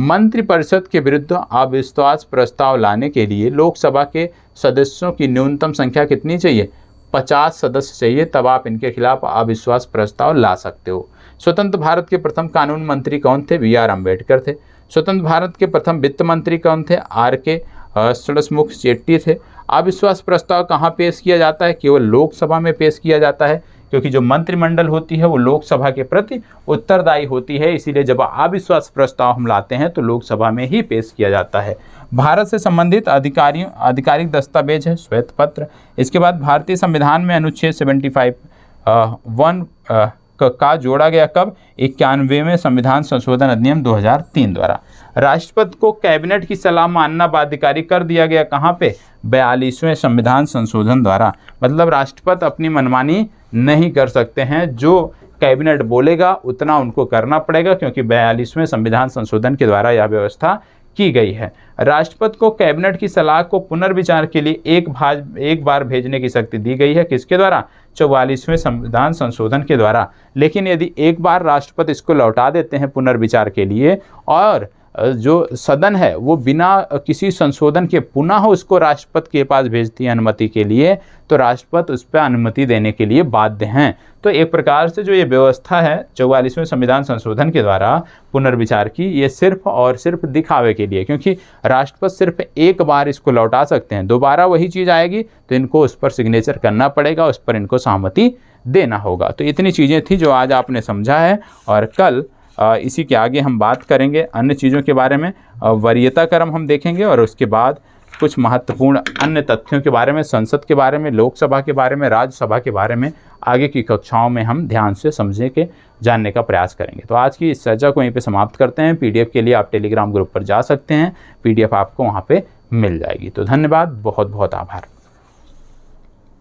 मंत्रिपरिषद के विरुद्ध अविश्वास प्रस्ताव लाने के लिए लोकसभा के सदस्यों की न्यूनतम संख्या कितनी चाहिए, 50 सदस्य चाहिए, तब आप इनके खिलाफ अविश्वास प्रस्ताव ला सकते हो। स्वतंत्र भारत के प्रथम कानून मंत्री कौन थे, BR अम्बेडकर थे। स्वतंत्र भारत के प्रथम वित्त मंत्री कौन थे, RK सड़समुख शेट्टी थे। अविश्वास प्रस्ताव कहाँ पेश किया जाता है, केवल लोकसभा में पेश किया जाता है, क्योंकि जो मंत्रिमंडल होती है वो लोकसभा के प्रति उत्तरदायी होती है, इसीलिए जब अविश्वास प्रस्ताव हम लाते हैं तो लोकसभा में ही पेश किया जाता है। भारत से संबंधित आधिकारिक दस्तावेज है श्वेत पत्र। इसके बाद भारतीय संविधान में अनुच्छेद 75(1) का जोड़ा गया कब, 91वें संविधान संशोधन अधिनियम 2003 द्वारा। राष्ट्रपति को कैबिनेट की सलाह मानना बाध्यकारी कर दिया गया कहाँ पे, 42वें संविधान संशोधन द्वारा। मतलब राष्ट्रपति अपनी मनमानी नहीं कर सकते हैं, जो कैबिनेट बोलेगा उतना उनको करना पड़ेगा, क्योंकि 42वें संविधान संशोधन के द्वारा यह व्यवस्था की गई है। राष्ट्रपति को कैबिनेट की सलाह को पुनर्विचार के लिए एक बार भेजने की शक्ति दी गई है। किसके द्वारा? 44वें संविधान संशोधन के द्वारा। लेकिन यदि एक बार राष्ट्रपति इसको लौटा देते हैं पुनर्विचार के लिए और जो सदन है वो बिना किसी संशोधन के पुनः उसको राष्ट्रपति के पास भेजती है अनुमति के लिए, तो राष्ट्रपति उस पर अनुमति देने के लिए बाध्य हैं। तो एक प्रकार से जो ये व्यवस्था है 44वें संविधान संशोधन के द्वारा पुनर्विचार की, ये सिर्फ और सिर्फ दिखावे के लिए, क्योंकि राष्ट्रपति सिर्फ एक बार इसको लौटा सकते हैं, दोबारा वही चीज़ आएगी तो इनको उस पर सिग्नेचर करना पड़ेगा, उस पर इनको सहमति देना होगा। तो इतनी चीज़ें थी जो आज आपने समझा है, और कल इसी के आगे हम बात करेंगे अन्य चीज़ों के बारे में। वरीयता क्रम हम देखेंगे और उसके बाद कुछ महत्वपूर्ण अन्य तथ्यों के बारे में, संसद के बारे में, लोकसभा के बारे में, राज्यसभा के बारे में आगे की कक्षाओं में हम ध्यान से समझने के जानने का प्रयास करेंगे। तो आज की इस चर्चा को यहीं पे समाप्त करते हैं। पीडीएफ के लिए आप टेलीग्राम ग्रुप पर जा सकते हैं, पीडीएफ आपको वहाँ पे मिल जाएगी। तो धन्यवाद, बहुत बहुत आभार।